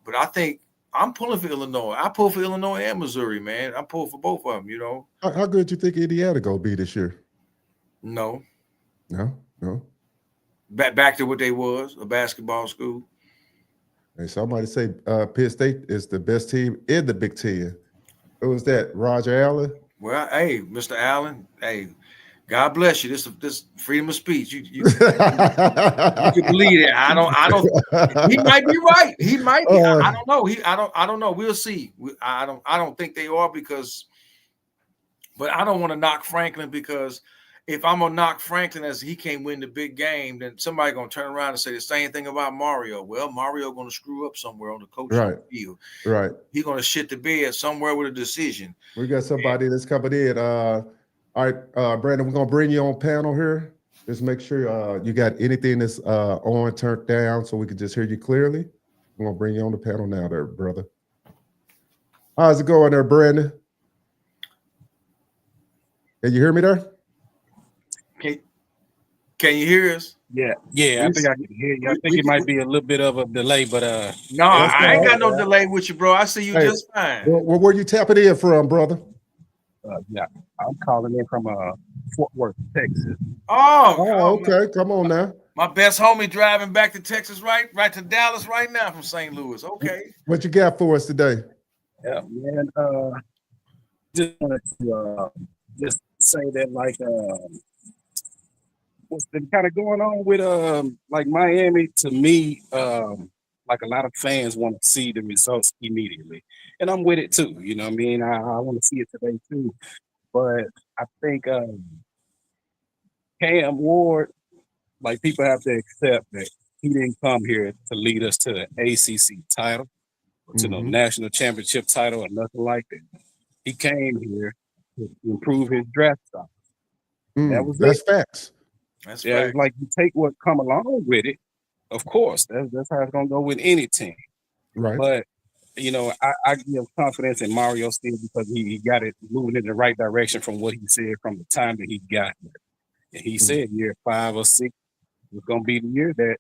[SPEAKER 3] but I think I'm pulling for Illinois. I pull for Illinois and Missouri, man. I'm pulling for both of them.
[SPEAKER 2] How good you think Indiana gonna be this year?
[SPEAKER 3] No.
[SPEAKER 4] Back to what they was, a basketball school.
[SPEAKER 2] Hey, somebody say Penn State is the best team in the Big Ten. Who was that? Roger Allen?
[SPEAKER 3] Well, hey, Mr. Allen, hey, God bless you. This freedom of speech. You can believe it. I don't. He might be right. He might be. I don't know. I don't know. We'll see. I don't think they are but I don't want to knock Franklin because if I'm gonna knock Franklin as he can't win the big game, then somebody gonna turn around and say the same thing about Mario. Well, Mario gonna screw up somewhere on the coaching field. Right. He's gonna shit the bed somewhere with a decision.
[SPEAKER 2] We got somebody that's coming in. All right, Brandon, we're gonna bring you on panel here. Just make sure you got anything that's on turned down so we can just hear you clearly. We're gonna bring you on the panel now, there, brother. How's it going there, Brandon? Can you hear me there?
[SPEAKER 3] Can you hear us?
[SPEAKER 5] Yeah, I think I can hear you. I think it might be a little bit of a delay, but
[SPEAKER 3] no, I ain't got no delay with you, bro. I see you just fine.
[SPEAKER 2] Where you tapping in from, brother?
[SPEAKER 5] Yeah, I'm calling in from Fort Worth, Texas.
[SPEAKER 3] Oh,
[SPEAKER 2] okay. Come on now.
[SPEAKER 3] My best homie driving back to Texas, right to Dallas right now from St. Louis. Okay.
[SPEAKER 2] What you got for us today?
[SPEAKER 5] Yeah, man. Just wanted to just say that, like, what's been kind of going on with like Miami, to me, like a lot of fans want to see the results immediately, and I'm with it too. You know what I mean? I want to see it today too, but I think Cam Ward, like, people have to accept that he didn't come here to lead us to the ACC title, or to no national championship title, or nothing like that. He came here to improve his draft stock.
[SPEAKER 2] That's facts.
[SPEAKER 5] That's right. Like, you take what come along with it, of course. That's how it's gonna go with any team.
[SPEAKER 2] Right.
[SPEAKER 5] But I give confidence in Mario still because he got it moving in the right direction from what he said from the time that he got here. And he said year 5 or 6 was gonna be the year that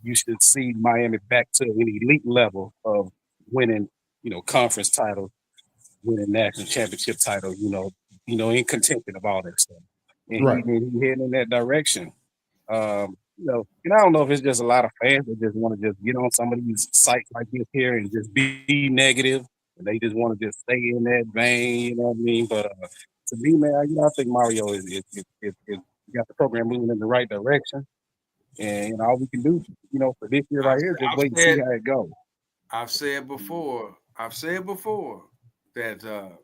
[SPEAKER 5] you should see Miami back to an elite level of winning, conference titles, winning national championship titles, in contention of all that stuff. And he's heading in that direction. And I don't know if it's just a lot of fans that just want to just get on some of these sites like this here and just be negative, and they just want to just stay in that vein. You know what I mean? But to me, man, I think Mario is got the program moving in the right direction, and all we can do, for this year right here, just wait and see how it goes.
[SPEAKER 3] I've said before that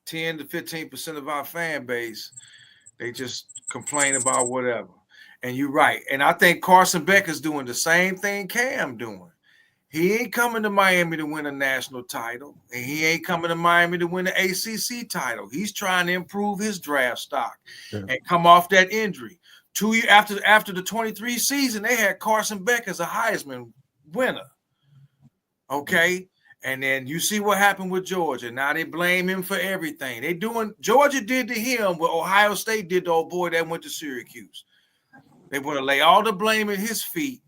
[SPEAKER 3] 10 to 15% of our fan base, they just complain about whatever. And you're right. And I think Carson Beck is doing the same thing Cam doing. He ain't coming to Miami to win a national title, and he ain't coming to Miami to win an ACC title. He's trying to improve his draft stock and come off that injury. 2 years after the 23 season, they had Carson Beck as a Heisman winner. Okay. And then you see what happened with Georgia. Now they blame him for everything. Georgia did to him what Ohio State did to old boy that went to Syracuse. They want to lay all the blame at his feet.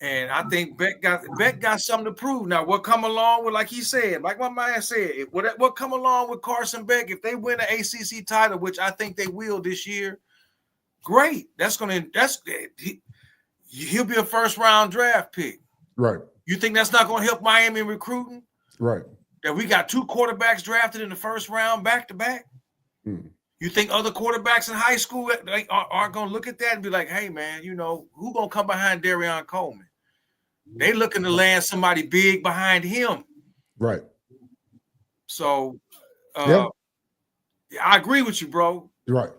[SPEAKER 3] And I think Beck got something to prove. Now, what come along with, like he said, like my man said, what come along with Carson Beck, if they win an ACC title, which I think they will this year, great. He'll be a first round draft pick.
[SPEAKER 2] Right.
[SPEAKER 3] You think that's not going to help Miami in recruiting?
[SPEAKER 2] Right.
[SPEAKER 3] That we got 2 quarterbacks drafted in the first round back to back? You think other quarterbacks in high school aren't going to look at that and be like, hey, man, who going to come behind Darion Coleman? They looking to land somebody big behind him.
[SPEAKER 2] Right.
[SPEAKER 3] So I agree with you, bro.
[SPEAKER 2] Right.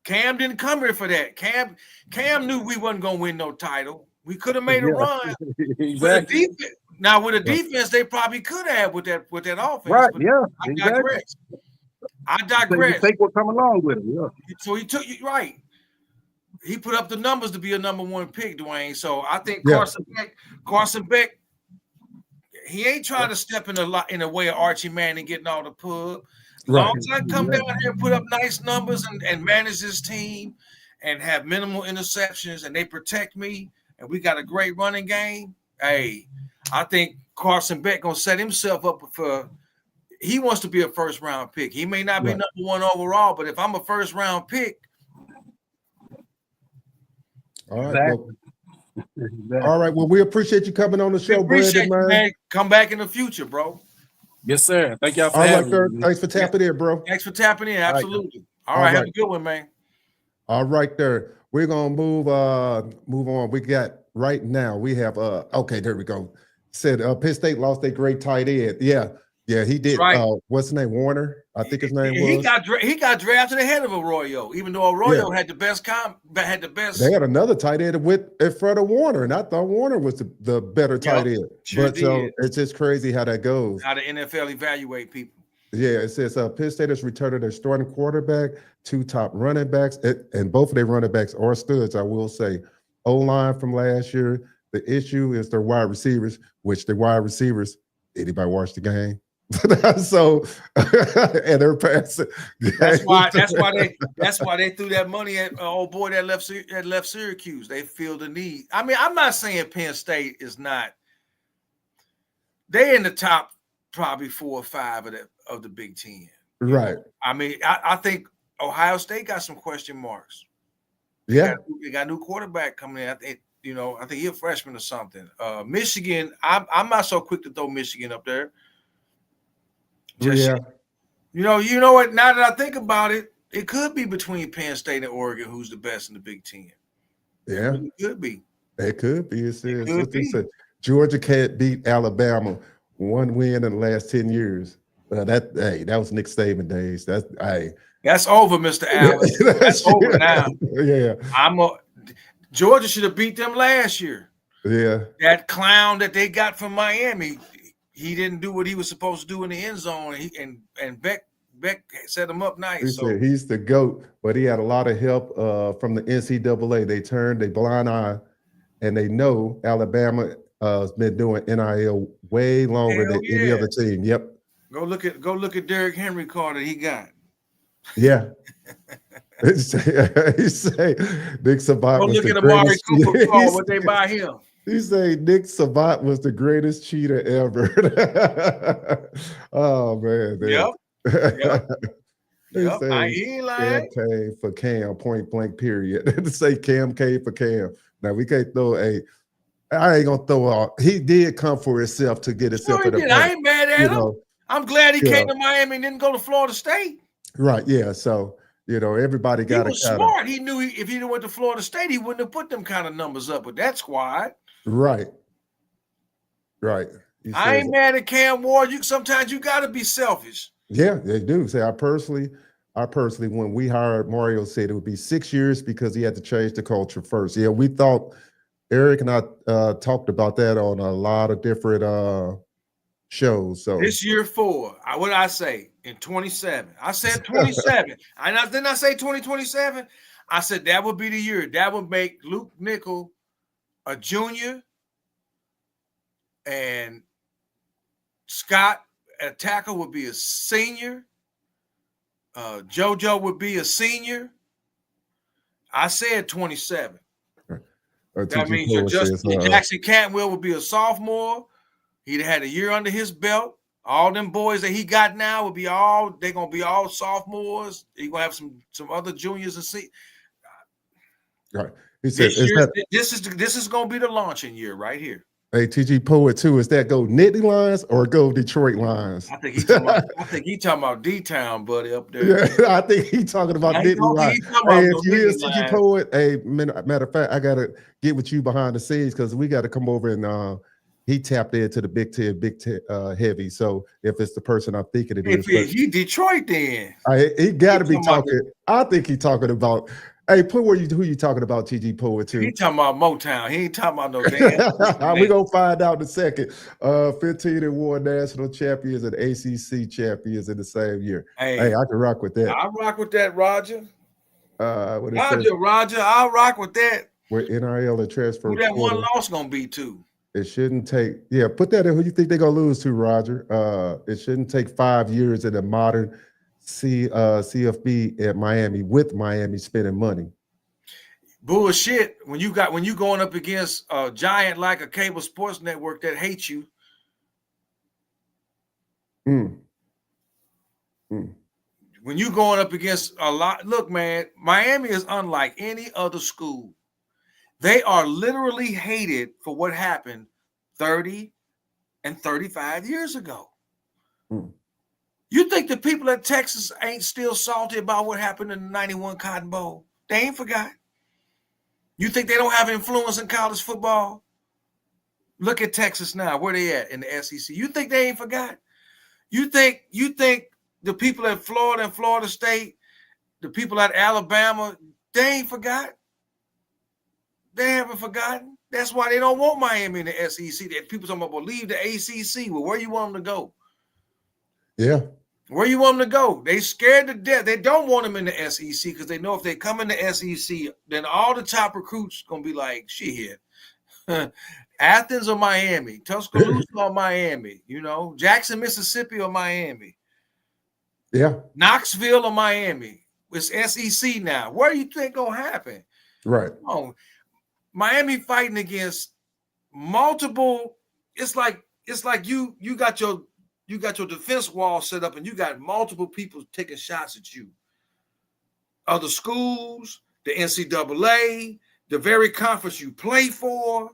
[SPEAKER 3] Cam didn't come here for that. Cam knew we wasn't going to win no title. We could have made a run.
[SPEAKER 5] Exactly.
[SPEAKER 3] With a defense, they probably could have with that offense.
[SPEAKER 5] Right, yeah.
[SPEAKER 3] I digress.
[SPEAKER 5] Take what come along with it. Yeah.
[SPEAKER 3] So he took you right. He put up the numbers to be a number 1 pick, Dwayne. So I think Carson Beck, he ain't trying to step in the way of Archie Manning getting all the pub. Long as I come down here and put up nice numbers and manage this team and have minimal interceptions and they protect me and we got a great running game. Hey, I think Carson Beck gonna set himself up for. He wants to be a first round pick. He may not be number 1 overall, but if I'm a first round pick.
[SPEAKER 2] All right. All right. Well, we appreciate you coming on the show, Brandon, man.
[SPEAKER 3] Come back in the future, bro.
[SPEAKER 5] Yes, sir. Thank y'all for having me.
[SPEAKER 2] Thanks for tapping in, bro.
[SPEAKER 3] Thanks for tapping in. Absolutely. All right. Have a good one, man.
[SPEAKER 2] All right, there. We're gonna move on. We got right now. We have okay, there we go. Said Penn State lost their great tight end. Yeah, he did.
[SPEAKER 3] Right.
[SPEAKER 2] What's his name? Warner, I think his name was.
[SPEAKER 3] He got drafted ahead of Arroyo, even though Arroyo had the best.
[SPEAKER 2] They had another tight end in front of Warner, and I thought Warner was the better tight end. So it's just crazy how that goes.
[SPEAKER 3] How the NFL evaluate people.
[SPEAKER 2] Yeah, it says Penn State has returned their starting quarterback, 2 top running backs, and both of their running backs are studs, I will say. O-line from last year. The issue is their wide receivers, which the wide receivers, anybody watch the game? So and they're passing.
[SPEAKER 3] That's why they threw that money at old boy that left Syracuse. They feel the need. I mean, I'm not saying Penn State is not. They're in the top probably 4 or 5 of the Big Ten.
[SPEAKER 2] Right.
[SPEAKER 3] I mean, I think Ohio State got some question marks.
[SPEAKER 2] They
[SPEAKER 3] got a new quarterback coming in. I think he's a freshman or something. Michigan, I'm not so quick to throw Michigan up there. You know what? Now that I think about it, it could be between Penn State and Oregon who's the best in the Big Ten. Yeah, it could be.
[SPEAKER 2] It could be. It says Georgia can't beat Alabama. 1 win in the last 10 years. That was Nick Saban days.
[SPEAKER 3] That's over, Mr. Allen. That's over now. Yeah. Georgia should have beat them last year.
[SPEAKER 2] Yeah.
[SPEAKER 3] That clown that they got from Miami, he didn't do what he was supposed to do in the end zone. And Beck set him up nice.
[SPEAKER 2] He's the GOAT, but he had a lot of help from the NCAA. They turned a blind eye, and they know Alabama has been doing NIL way longer than any other team. Yep.
[SPEAKER 3] Go look at Derrick Henry card that he got.
[SPEAKER 2] Yeah. He say Nick Savant.
[SPEAKER 3] Go look at Amari Cooper card. What they buy him?
[SPEAKER 2] He say Nick Savant was the greatest cheater ever. Oh man.
[SPEAKER 3] Yep.
[SPEAKER 2] He ain't lying. Cam came for Cam, point blank, period. Say Cam came for Cam. Now we can't throw I ain't gonna throw out. He did come for himself to get himself to the point.
[SPEAKER 3] I ain't mad at him. I'm glad he came to Miami and didn't go to Florida State.
[SPEAKER 2] Right. Yeah. So everybody got.
[SPEAKER 3] He was smart. He knew if he went to Florida State, he wouldn't have put them kind of numbers up with that squad.
[SPEAKER 2] Right.
[SPEAKER 3] I ain't mad at Cam Ward. Sometimes you got to be selfish.
[SPEAKER 2] Yeah, they do. Say I personally, when we hired Mario, said it would be 6 years because he had to change the culture first. Yeah, we thought. Eric and I talked about that on a lot of different shows. So
[SPEAKER 3] this year 4. What did I say? In 27. I said 27. Didn't I say 2027? I said that would be the year. That would make Luke Nickel a junior and Scott at tackle would be a senior. JoJo would be a senior. I said 27. That means Jackson Cantwell would be a sophomore. He'd had a year under his belt. All them boys that he got now would be they're gonna be all sophomores. He's gonna have some other juniors and see.
[SPEAKER 2] Right. He said,
[SPEAKER 3] this is gonna be the launching year right here.
[SPEAKER 2] Hey, TG Poet too. Is that go Nittany Lions or go Detroit Lions?
[SPEAKER 3] I think he talking about D-Town, buddy, up there.
[SPEAKER 2] Yeah, I think he talking about Nittany Lions. Hey, if you hear TG Poet, hey, matter of fact, I gotta get with you behind the scenes because we got to come over and he tapped into the Big Ten heavy. So if it's the person I'm thinking it is,
[SPEAKER 3] he Detroit then.
[SPEAKER 2] He got to be talking. I think he talking about. Hey, put who you talking about, TG Poet too?
[SPEAKER 3] He talking about Motown. He ain't talking about no damn.
[SPEAKER 2] We're gonna find out in a second. 15-1 national champions and ACC champions in the same year. Hey, I can rock with that.
[SPEAKER 3] I rock with that, Roger.
[SPEAKER 2] Roger,
[SPEAKER 3] I'll rock with that.
[SPEAKER 2] With NIL and transfer.
[SPEAKER 3] Who that one loss gonna be too?
[SPEAKER 2] It shouldn't take. Yeah, put that in. Who you think they're gonna lose to, Roger? It shouldn't take 5 years in a modern CFB at Miami with Miami spending money.
[SPEAKER 3] Bullshit. When you going up against a giant like a cable sports network that hates you. When you going up against a lot, look, man, Miami is unlike any other school. They are literally hated for what happened 30 and 35 years ago. You think the people at Texas ain't still salty about what happened in the 91 Cotton Bowl? They ain't forgot. You think they don't have influence in college football? Look at Texas now. Where they at in the SEC? You think they ain't forgot? You think the people at Florida and Florida State, the people at Alabama, they ain't forgot? They haven't forgotten. That's why they don't want Miami in the SEC. That people talking about, well, leave the ACC. Well, where you want them to go?
[SPEAKER 2] Yeah.
[SPEAKER 3] Where you want them to go? They scared to death. They don't want them in the SEC because they know if they come in the SEC, then all the top recruits going to be like, shit, Athens or Miami, Tuscaloosa or Miami, Jackson, Mississippi or Miami.
[SPEAKER 2] Yeah. Knoxville
[SPEAKER 3] or Miami. It's SEC now. Where do you think going to happen?
[SPEAKER 2] Right.
[SPEAKER 3] Oh, Miami fighting against multiple. It's like you got your defense wall set up and you got multiple people taking shots at you. Other schools, the NCAA, the very conference you play for,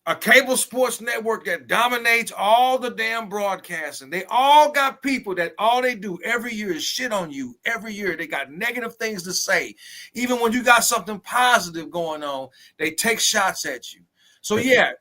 [SPEAKER 3] a cable sports network that dominates all the damn broadcasting. They all got people that all they do every year is shit on you. Every year they got negative things to say. Even when you got something positive going on, they take shots at you. So yeah,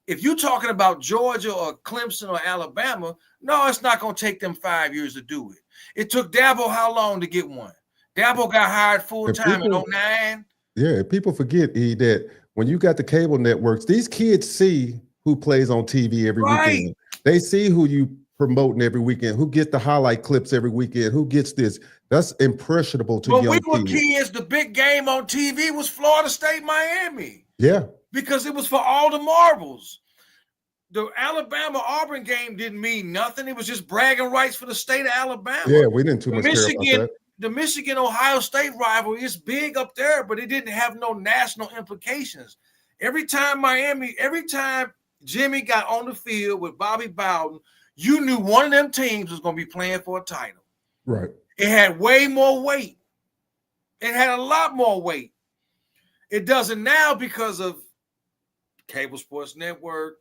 [SPEAKER 3] if you're talking about Georgia or Clemson or Alabama, no, it's not going to take them 5 years to do it. It took Dabo how long to get one? Dabo got hired full-time in 2009.
[SPEAKER 2] Yeah, people forget, that when you got the cable networks, these kids see who plays on TV every weekend. They see who you promoting every weekend, who gets the highlight clips every weekend, who gets this. That's impressionable to young kids.
[SPEAKER 3] When we were kids, the big game on TV was Florida State, Miami.
[SPEAKER 2] Yeah.
[SPEAKER 3] Because it was for all the marbles. The Alabama-Auburn game didn't mean nothing. It was just bragging rights for the state of Alabama.
[SPEAKER 2] Yeah, we didn't too much care about that.
[SPEAKER 3] The Michigan-Ohio State rivalry is big up there, but it didn't have no national implications. Every time Jimmy got on the field with Bobby Bowden, you knew one of them teams was going to be playing for a title.
[SPEAKER 2] Right.
[SPEAKER 3] It had way more weight. It had a lot more weight. It doesn't now because of cable sports network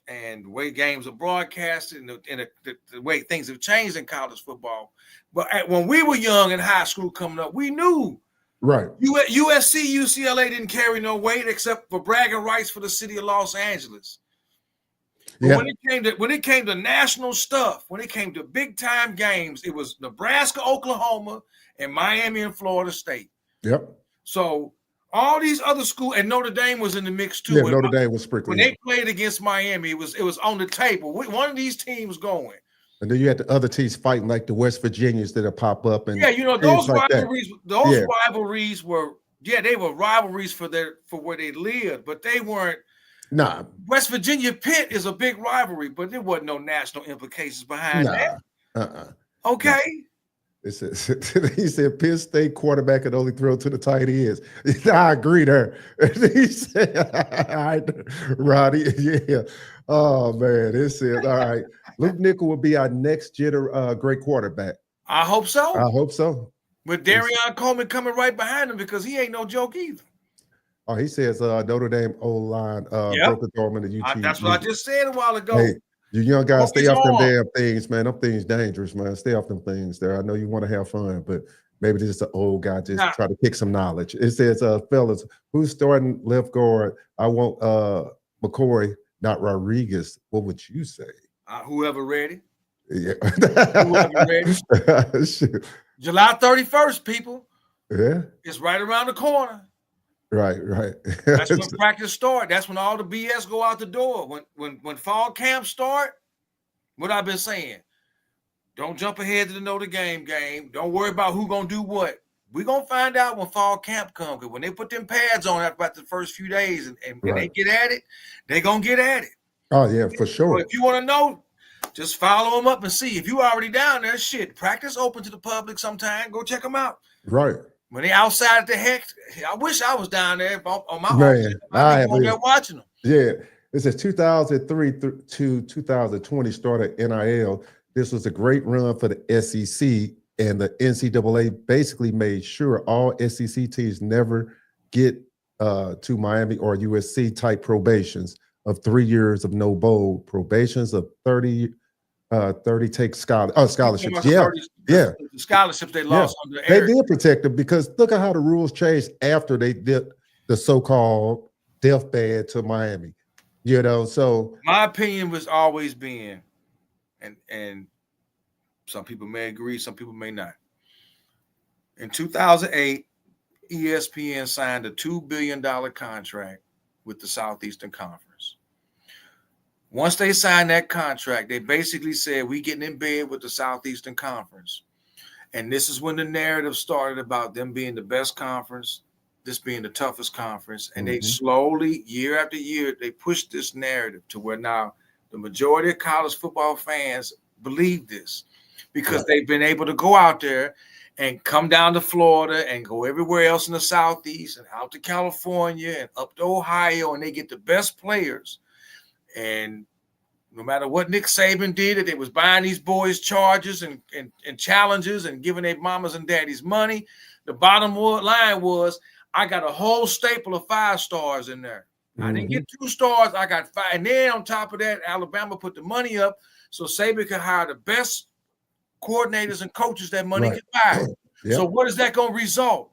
[SPEAKER 3] and the way games are broadcasted and the way things have changed in college football. But when we were young in high school coming up, we knew.
[SPEAKER 2] Right.
[SPEAKER 3] USC, UCLA didn't carry no weight except for bragging rights for the city of Los Angeles. But
[SPEAKER 2] yeah.
[SPEAKER 3] when it came to national stuff, when it came to big time games, it was Nebraska, Oklahoma, and Miami and Florida State.
[SPEAKER 2] Yep.
[SPEAKER 3] So all these other schools, and Notre Dame was in the mix too.
[SPEAKER 2] Yeah, Notre Dame was sprinkled.
[SPEAKER 3] When they played against Miami, it was on the table. One of these teams going.
[SPEAKER 2] And then you had the other teams fighting, like the West Virginians that'll pop up. And
[SPEAKER 3] those
[SPEAKER 2] like
[SPEAKER 3] rivalries were, they were rivalries for where they lived, but they weren't.
[SPEAKER 2] Nah.
[SPEAKER 3] West Virginia Pitt is a big rivalry, but there wasn't no national implications behind that. Okay.
[SPEAKER 2] It says, he said Penn State quarterback could only throw to the tight ends. I agree there. He said, all right, Roddy, yeah. Oh, man, it says, all right. Luke Nickel will be our next great quarterback.
[SPEAKER 3] I hope so.
[SPEAKER 2] I hope so.
[SPEAKER 3] With Darion Coleman coming right behind him because he ain't no joke either.
[SPEAKER 2] Oh, he says Notre Dame O-line broke the arm in the UT.
[SPEAKER 3] That's what I just said a while ago.
[SPEAKER 2] Hey, you young guys, stay off them damn things, man. Them things dangerous, man. Stay off them things there. I know you want to have fun, but maybe this is an old guy just try to pick some knowledge. It says, fellas, who's starting left guard? I want McCoy, not Rodriguez. What would you say?
[SPEAKER 3] Whoever ready.
[SPEAKER 2] Yeah.
[SPEAKER 3] Whoever ready. July 31st, people.
[SPEAKER 2] Yeah.
[SPEAKER 3] It's right around the corner.
[SPEAKER 2] Right.
[SPEAKER 3] That's when practice start. That's when all the BS go out the door. When fall camp start, what I've been saying, don't jump ahead to the Notre Dame game. Don't worry about who gonna do what. We're gonna find out when fall camp comes. Because when they put them pads on after about the first few days and they get at it, they gonna get at it.
[SPEAKER 2] Oh yeah, for sure.
[SPEAKER 3] So if you want to know, just follow them up and see. If you already down there, shit, practice open to the public sometime. Go check them out.
[SPEAKER 2] Right.
[SPEAKER 3] When they outside the heck, I wish I was down there on my
[SPEAKER 2] man.
[SPEAKER 3] I'd be there watching them.
[SPEAKER 2] Yeah, it says 2003 to 2020 started NIL. This was a great run for the SEC, and the NCAA basically made sure all SEC teams never get to Miami or USC type probations of 3 years of no bowl, probations of 30 take scholarships. The
[SPEAKER 3] scholarships they lost under
[SPEAKER 2] They did protect them because look at how the rules changed after they did the so-called deathbed to Miami. So
[SPEAKER 3] my opinion was always being, and some people may agree, some people may not. In 2008, ESPN signed a $2 billion contract with the Southeastern Conference. Once they signed that contract, they basically said, we getting in bed with the Southeastern Conference. And this is when the narrative started about them being the best conference, this being the toughest conference. And they slowly, year after year, they pushed this narrative to where now the majority of college football fans believe this because they've been able to go out there and come down to Florida and go everywhere else in the Southeast and out to California and up to Ohio, and they get the best players. And no matter what Nick Saban did, that they was buying these boys charges and challenges and giving their mamas and daddies money, the bottom line was, I got a whole staple of 5 stars in there. I didn't get 2 stars. I got 5. And then on top of that, Alabama put the money up so Saban could hire the best coordinators and coaches that money could buy. So what is that going to result?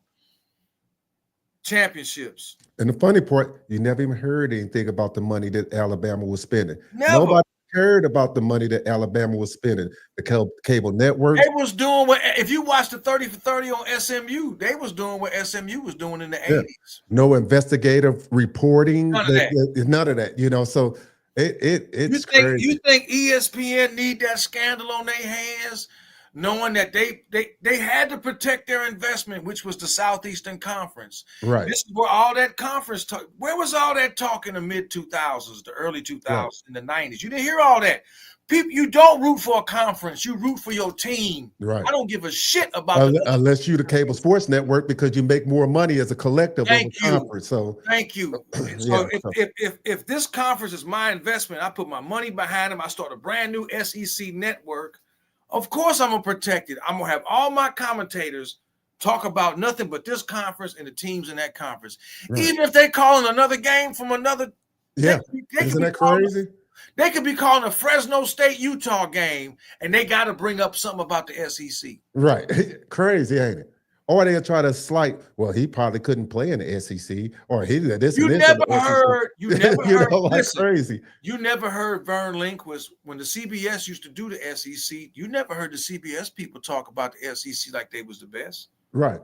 [SPEAKER 3] Championships.
[SPEAKER 2] And the funny part, you never even heard anything about the money that Alabama was spending.
[SPEAKER 3] Never.
[SPEAKER 2] Nobody heard about the money that Alabama was spending. The cable network.
[SPEAKER 3] They was doing what, if you watch the 30 for 30 on SMU, they was doing what SMU was doing in the 80s.
[SPEAKER 2] No investigative reporting.
[SPEAKER 3] None of that.
[SPEAKER 2] None of that, So it's crazy.
[SPEAKER 3] You think ESPN need that scandal on their hands, knowing that they had to protect their investment, which was the Southeastern Conference.
[SPEAKER 2] Right.
[SPEAKER 3] This is where all that conference talk. Where was all that talk in the mid 2000s, the early 2000s, in the 90s? You didn't hear all that. People, you don't root for a conference. You root for your team.
[SPEAKER 2] Right.
[SPEAKER 3] I don't give a shit about
[SPEAKER 2] unless you the cable sports network because you make more money as a collective of a conference. So
[SPEAKER 3] thank you. So if this conference is my investment, I put my money behind them. I start a brand new SEC network. Of course, I'm going to protect it. I'm going to have all my commentators talk about nothing but this conference and the teams in that conference. Right. Even if they calling another game from another.
[SPEAKER 2] Yeah. Isn't that crazy?
[SPEAKER 3] They could be calling a Fresno State-Utah game, and they got to bring up something about the SEC.
[SPEAKER 2] Right. Crazy, ain't it? Or they'll try to slight, well, he probably couldn't play in the SEC, or he did this. You never
[SPEAKER 3] heard.
[SPEAKER 2] Listen, crazy.
[SPEAKER 3] You never heard Vern Lindquist when the CBS used to do the SEC. You never heard the CBS people talk about the SEC like they was the best.
[SPEAKER 2] Right.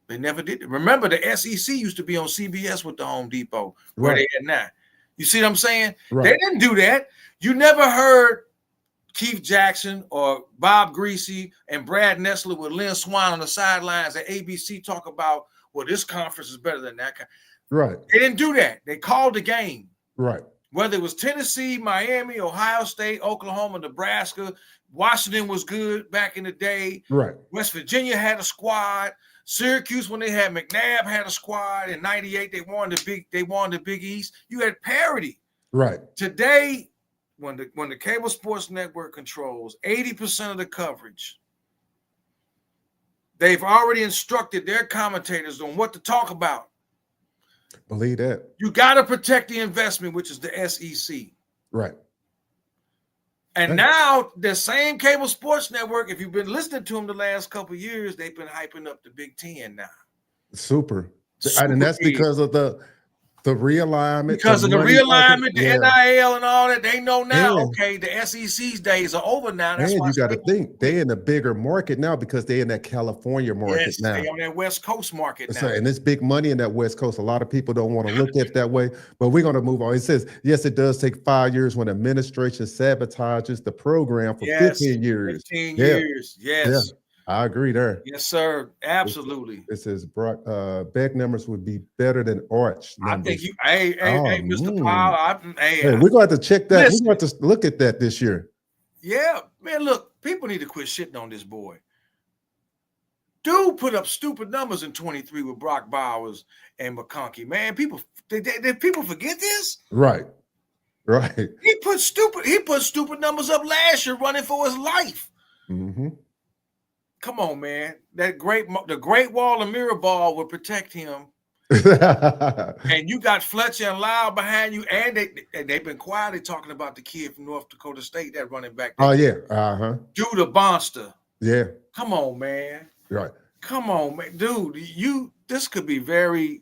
[SPEAKER 3] They never did. Remember, the SEC used to be on CBS with the Home Depot, where they at now. You see what I'm saying?
[SPEAKER 2] Right.
[SPEAKER 3] They didn't do that. You never heard
[SPEAKER 4] Keith Jackson or Bob Greasy and Brad Nessler with Lynn Swan on the sidelines at ABC talk about, well, this conference is better than that.
[SPEAKER 2] Right.
[SPEAKER 4] They didn't do that. They called the game.
[SPEAKER 2] Right.
[SPEAKER 4] Whether it was Tennessee, Miami, Ohio State, Oklahoma, Nebraska, Washington was good back in the day.
[SPEAKER 2] Right.
[SPEAKER 4] West Virginia had a squad. Syracuse, when they had McNabb, had a squad. In '98, they won the Big East. You had parity.
[SPEAKER 2] Right.
[SPEAKER 4] Today, when the cable sports network controls 80% of the coverage, they've already instructed their commentators on what to talk about.
[SPEAKER 2] Believe that.
[SPEAKER 4] You got to protect the investment, which is the SEC.
[SPEAKER 2] Right.
[SPEAKER 4] And now the same cable sports network, if you've been listening to them the last couple of years, they've been hyping up the Big Ten now.
[SPEAKER 2] Super. And that's because of the realignment.
[SPEAKER 4] Because of the realignment, the NIL and all that. They know now, okay, the SEC's days are over now. That's why
[SPEAKER 2] you got to think they're in a bigger market now because they're in that California market now.
[SPEAKER 4] They're on that West Coast market now.
[SPEAKER 2] So, and there's big money in that West Coast. A lot of people don't want to look at it that way, but we're going to move on. It says, yes, it does take 5 years when administration sabages the program for 15 years.
[SPEAKER 4] 15 years, yes.
[SPEAKER 2] Yeah. I agree there.
[SPEAKER 4] Yes, sir. Absolutely.
[SPEAKER 2] It says Beck numbers would be better than Arch numbers.
[SPEAKER 4] I think you, hey, Mr. Powell.
[SPEAKER 2] We're going to check that. We're going to look at that this year.
[SPEAKER 4] Yeah, man. Look, people need to quit shitting on this boy. Dude put up stupid numbers in 23 with Brock Bowers and McConkey. Man, people forget this?
[SPEAKER 2] Right. Right.
[SPEAKER 4] He put stupid numbers up last year running for his life.
[SPEAKER 2] Mm-hmm.
[SPEAKER 4] Come on, man. The Great Wall of Mirrorball will protect him. And you got Fletcher and Lyle behind you, and they've been quietly talking about the kid from North Dakota State, that running back.
[SPEAKER 2] Oh, yeah. Uh-huh.
[SPEAKER 4] Judah Bonster.
[SPEAKER 2] Yeah.
[SPEAKER 4] Come on, man.
[SPEAKER 2] Right.
[SPEAKER 4] Come on, man. Dude, this could be very.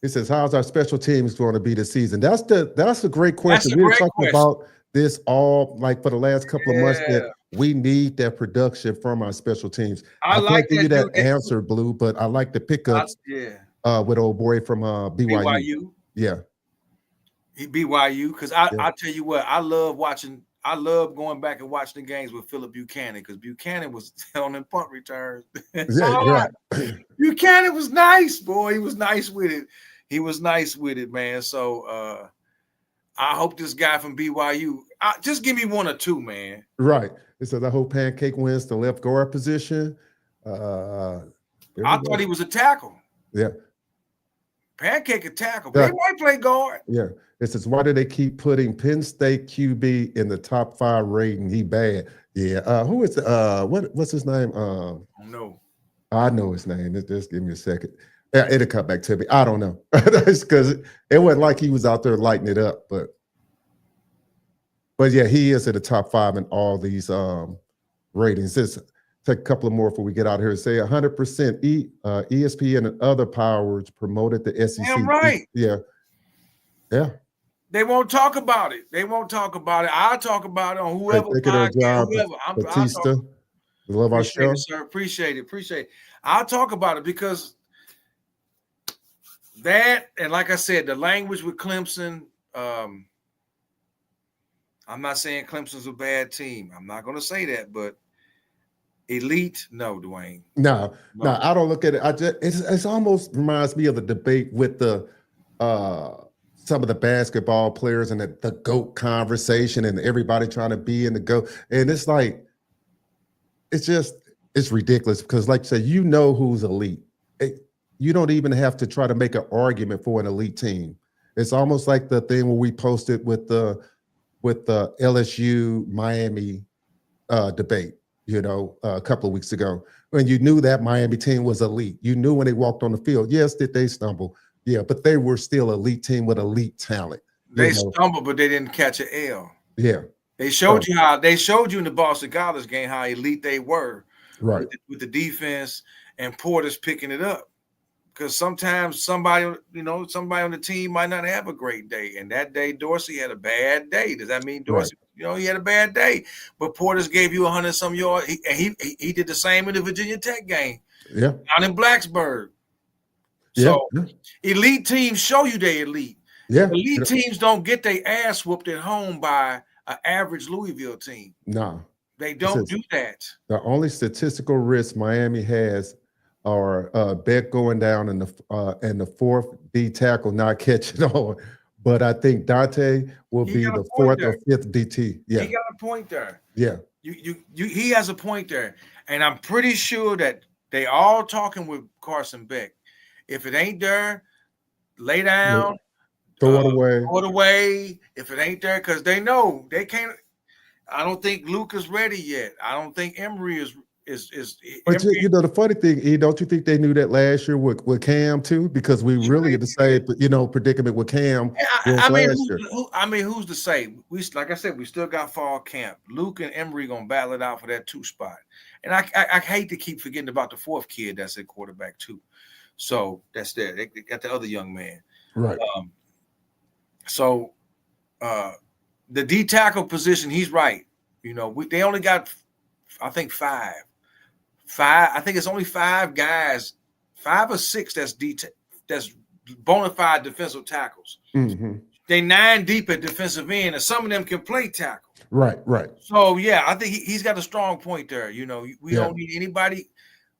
[SPEAKER 2] It says, how's our special teams going to be this season? That's a great question. We were talking about this all like for the last couple of months that we need that production from our special teams. I can't give you that answer, Blue, but I like the pickups with old boy from BYU. Yeah.
[SPEAKER 4] BYU, because I tell you what, I love going back and watching the games with Philip Buchanan, because Buchanan was on them punt returns. Buchanan was nice, boy. He was nice with it. Man. So I hope this guy from BYU, just give me one or two, man.
[SPEAKER 2] Right. It says, I hope Pancake wins the left guard position. I
[SPEAKER 4] thought he was a tackle.
[SPEAKER 2] Yeah.
[SPEAKER 4] Pancake a tackle. But he might play guard.
[SPEAKER 2] Yeah. It says, why do they keep putting Penn State QB in the top 5 rating? He bad. Yeah. Who is what's his name?
[SPEAKER 4] No.
[SPEAKER 2] I know his name. Just give me a second. Yeah, it'll come back to me. I don't know. That's because it wasn't like he was out there lighting it up, but yeah, he is at the top 5 in all these ratings. Let's take a couple of more before we get out of here. Say 100% ESPN and other powers promoted the SEC.
[SPEAKER 4] Damn right.
[SPEAKER 2] Yeah. Yeah.
[SPEAKER 4] They won't talk about it. I'll talk about it on whoever.
[SPEAKER 2] Batista. Love our show.
[SPEAKER 4] Sir. Appreciate it. I'll talk about it because that, and like I said, the language with Clemson. I'm not saying Clemson's a bad team. I'm not going to say that, but elite, no, Dwayne.
[SPEAKER 2] No, I don't look at it. It almost reminds me of the debate with the some of the basketball players and the GOAT conversation and everybody trying to be in the GOAT. And it's like, it's ridiculous because, like you said, you know who's elite. You don't even have to try to make an argument for an elite team. It's almost like the thing where we posted with the LSU Miami debate, a couple of weeks ago, when you knew that Miami team was elite. You knew when they walked on the field. Yes, did they stumble? Yeah, but they were still elite team with elite talent.
[SPEAKER 4] They stumbled, but they didn't catch an L.
[SPEAKER 2] Yeah.
[SPEAKER 4] They showed you in the Boston College game how elite they were,
[SPEAKER 2] right?
[SPEAKER 4] With the defense and Porter's picking it up. Because sometimes somebody on the team might not have a great day, and that day Dorsey had a bad day. Does that mean Dorsey? Right. He had a bad day, but Porter's gave you 100-some yards. He did the same in the Virginia Tech game.
[SPEAKER 2] Yeah,
[SPEAKER 4] down in Blacksburg. So elite teams show you they elite.
[SPEAKER 2] Yeah,
[SPEAKER 4] elite teams don't get their ass whooped at home by
[SPEAKER 3] an average Louisville team.
[SPEAKER 2] No.
[SPEAKER 3] They don't do that.
[SPEAKER 2] The only statistical risk Miami has are Beck going down and the fourth D tackle not catching on. But I think Dante will be the fourth or fifth DT. Yeah,
[SPEAKER 3] he got a point there.
[SPEAKER 2] Yeah,
[SPEAKER 3] he has a point there, and I'm pretty sure that they all talking with Carson Beck. If it ain't there, lay down,
[SPEAKER 2] throw it away.
[SPEAKER 3] Throw it away. If it ain't there, because they know they can't. I don't think Luke is ready yet. I don't think Emory is.
[SPEAKER 2] But
[SPEAKER 3] Emory,
[SPEAKER 2] the funny thing, don't you think they knew that last year with Cam too? Because we really in the same predicament with Cam.
[SPEAKER 3] I mean, who's to say? Like I said, we still got fall camp. Luke and Emory gonna battle it out for that 2 spot. And I hate to keep forgetting about the 4th kid that's at quarterback too. So that's there. They got the other young man.
[SPEAKER 2] Right.
[SPEAKER 3] The D tackle position, he's right. They only got, I think, 5. I think it's only 5 guys, 5 or 6 that's bona fide defensive tackles.
[SPEAKER 2] Mm-hmm.
[SPEAKER 3] They 9 deep at defensive end, and some of them can play tackle.
[SPEAKER 2] Right.
[SPEAKER 3] So yeah, I think he's got a strong point there. We don't need anybody.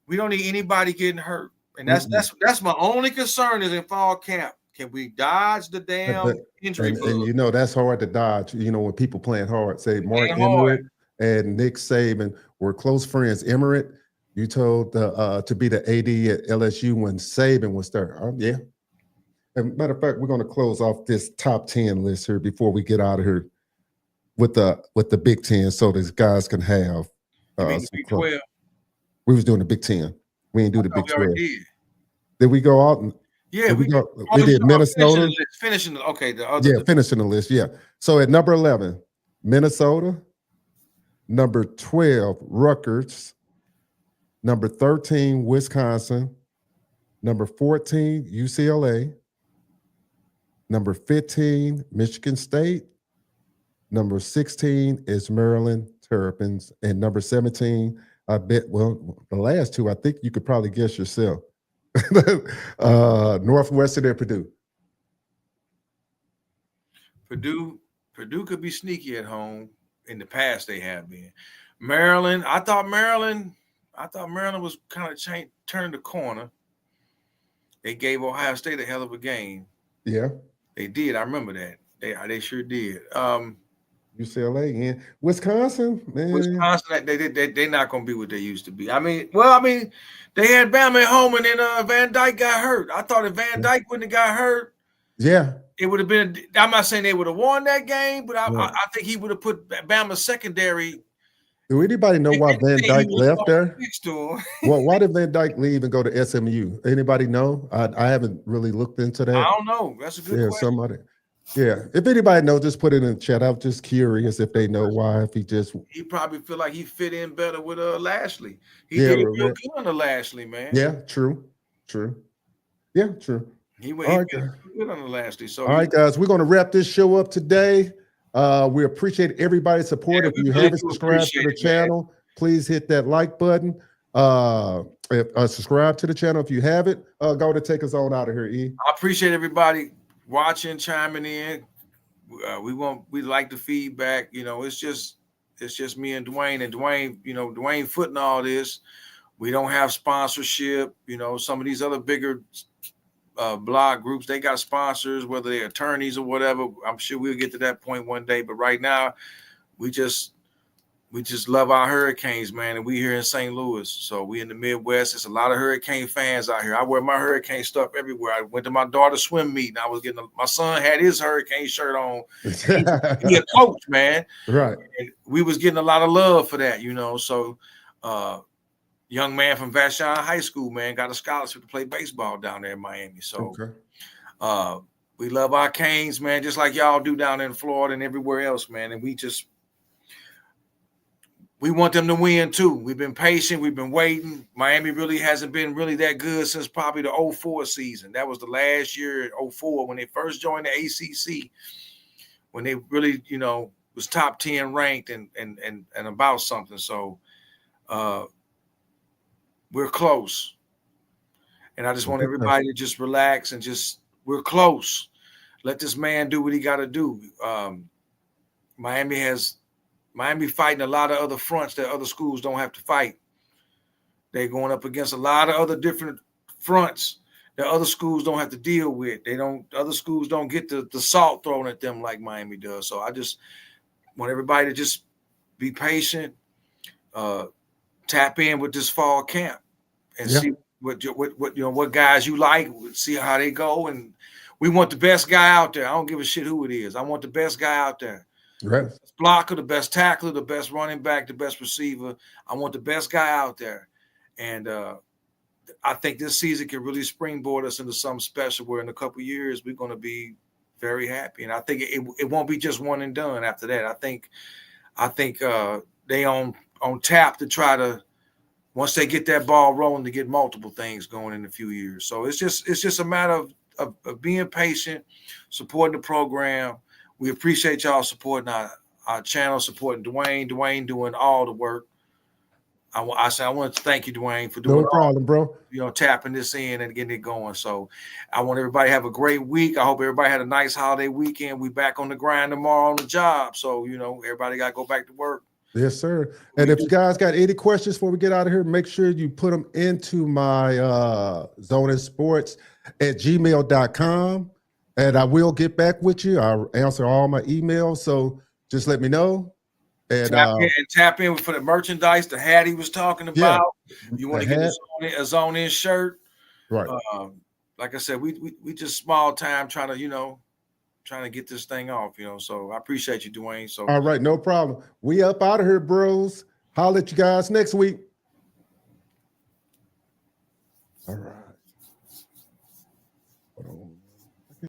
[SPEAKER 3] We don't need anybody getting hurt, and that's my only concern is in fall camp. Can we dodge the damn injury bug?
[SPEAKER 2] And that's hard to dodge. When people playing hard, say Mark Emmert and Nick Saban were close friends. Emmert, you told to be the AD at LSU when Saban was there. Yeah. And matter of fact, we're going to close off this top 10 list here before we get out of here with the Big Ten, so these guys can have.
[SPEAKER 3] The Big 12?
[SPEAKER 2] We was doing the Big 10. We didn't do the Big 12.
[SPEAKER 3] Did
[SPEAKER 2] we go out?
[SPEAKER 3] Yeah,
[SPEAKER 2] we did Minnesota.
[SPEAKER 3] Finishing
[SPEAKER 2] the list. Yeah. So at number 11, Minnesota. Number 12, Rutgers. Number 13, Wisconsin. Number 14, UCLA. Number 15, Michigan State. Number 16 is Maryland Terrapins. And number 17, I bet, the last 2, I think you could probably guess yourself. Northwestern and Purdue.
[SPEAKER 3] Purdue could be sneaky at home. In the past, they have been. Maryland, I thought Maryland was kind of turned the corner. They gave Ohio State a hell of a game.
[SPEAKER 2] Yeah,
[SPEAKER 3] they did. I remember that. They sure did.
[SPEAKER 2] UCLA and Wisconsin, man.
[SPEAKER 3] Wisconsin, they're not going to be what they used to be. I mean, they had Bama at home, and then Van Dyke got hurt. I thought if Van Dyke wouldn't have got hurt, it would have been. I'm not saying they would have won that game, but I think he would have put Bama's secondary.
[SPEAKER 2] Do anybody know why Van Dyke left there? Well, why did Van Dyke leave and go to SMU? Anybody know? I haven't really looked into that.
[SPEAKER 3] I don't know. That's a good question.
[SPEAKER 2] Somebody. Yeah, if anybody knows, just put it in the chat. I'm just curious if they know why. If he
[SPEAKER 3] probably feel like he fit in better with Lashley. He did real good under Lashley, man.
[SPEAKER 2] Yeah, true. Yeah, true.
[SPEAKER 3] He went good under Lashley. So
[SPEAKER 2] all right, guys, we're going to wrap this show up today. We appreciate everybody's support. If you haven't subscribed to the channel, please hit that like button. Subscribe to the channel if you haven't. Go to take us on out of here, E.
[SPEAKER 3] I appreciate everybody watching, chiming in. We like the feedback. It's just me and Dwayne. And Dwayne footing all this. We don't have sponsorship. Some of these other bigger blog groups, they got sponsors, whether they're attorneys or whatever. I'm sure we'll get to that point one day. But right now, we just love our Hurricanes, man. And we here in St. Louis. So we in the Midwest. There's a lot of Hurricane fans out here. I wear my Hurricane stuff everywhere. I went to my daughter's swim meet, and my son had his Hurricane shirt on. He a coach, man.
[SPEAKER 2] Right.
[SPEAKER 3] And we was getting a lot of love for that, So young man from Vashon High School, man, got a scholarship to play baseball down there in Miami. So we love our Canes, man, just like y'all do down in Florida and everywhere else, man. And we want them to win too. We've been patient. We've been waiting. Miami really hasn't been really that good since probably the 04 season. That was the last year at 04 when they first joined the ACC, when they really, was top 10 ranked and about something. So we're close. And I just want everybody to just relax and we're close. Let this man do what he got to do. Miami fighting a lot of other fronts that other schools don't have to fight. They're going up against a lot of other different fronts that other schools don't have to deal with. Other schools don't get the salt thrown at them like Miami does. So I just want everybody to just be patient, tap in with this fall camp and see what guys you like, see how they go. And we want the best guy out there. I don't give a shit who it is. I want the best guy out there.
[SPEAKER 2] Right.
[SPEAKER 3] The best blocker, the best tackler, the best running back, the best receiver. I want the best guy out there. And I think this season can really springboard us into something special where in a couple of years we're going to be very happy. And I think it won't be just one and done after that. I think they on tap to try to, once they get that ball rolling, to get multiple things going in a few years. So it's just a matter of being patient, supporting the program. We appreciate y'all supporting our channel, supporting Dwayne doing all the work. I want to thank you, Dwayne, for doing
[SPEAKER 2] no problem, bro.
[SPEAKER 3] Tapping this in and getting it going. So I want everybody to have a great week. I hope everybody had a nice holiday weekend. We back on the grind tomorrow on the job. So, everybody got to go back to work.
[SPEAKER 2] Yes, sir. And if you guys got any questions before we get out of here, make sure you put them into my zoneandsports@gmail.com. And I will get back with you. I'll answer all my emails. So just let me know. And
[SPEAKER 3] tap in for the merchandise, the hat he was talking about. You want to get a zone in shirt.
[SPEAKER 2] Right.
[SPEAKER 3] Like I said, we just small time trying to get this thing off, So I appreciate you, Dwayne. So
[SPEAKER 2] all right, no problem. We up out of here, bros. Holler at you guys next week. All right.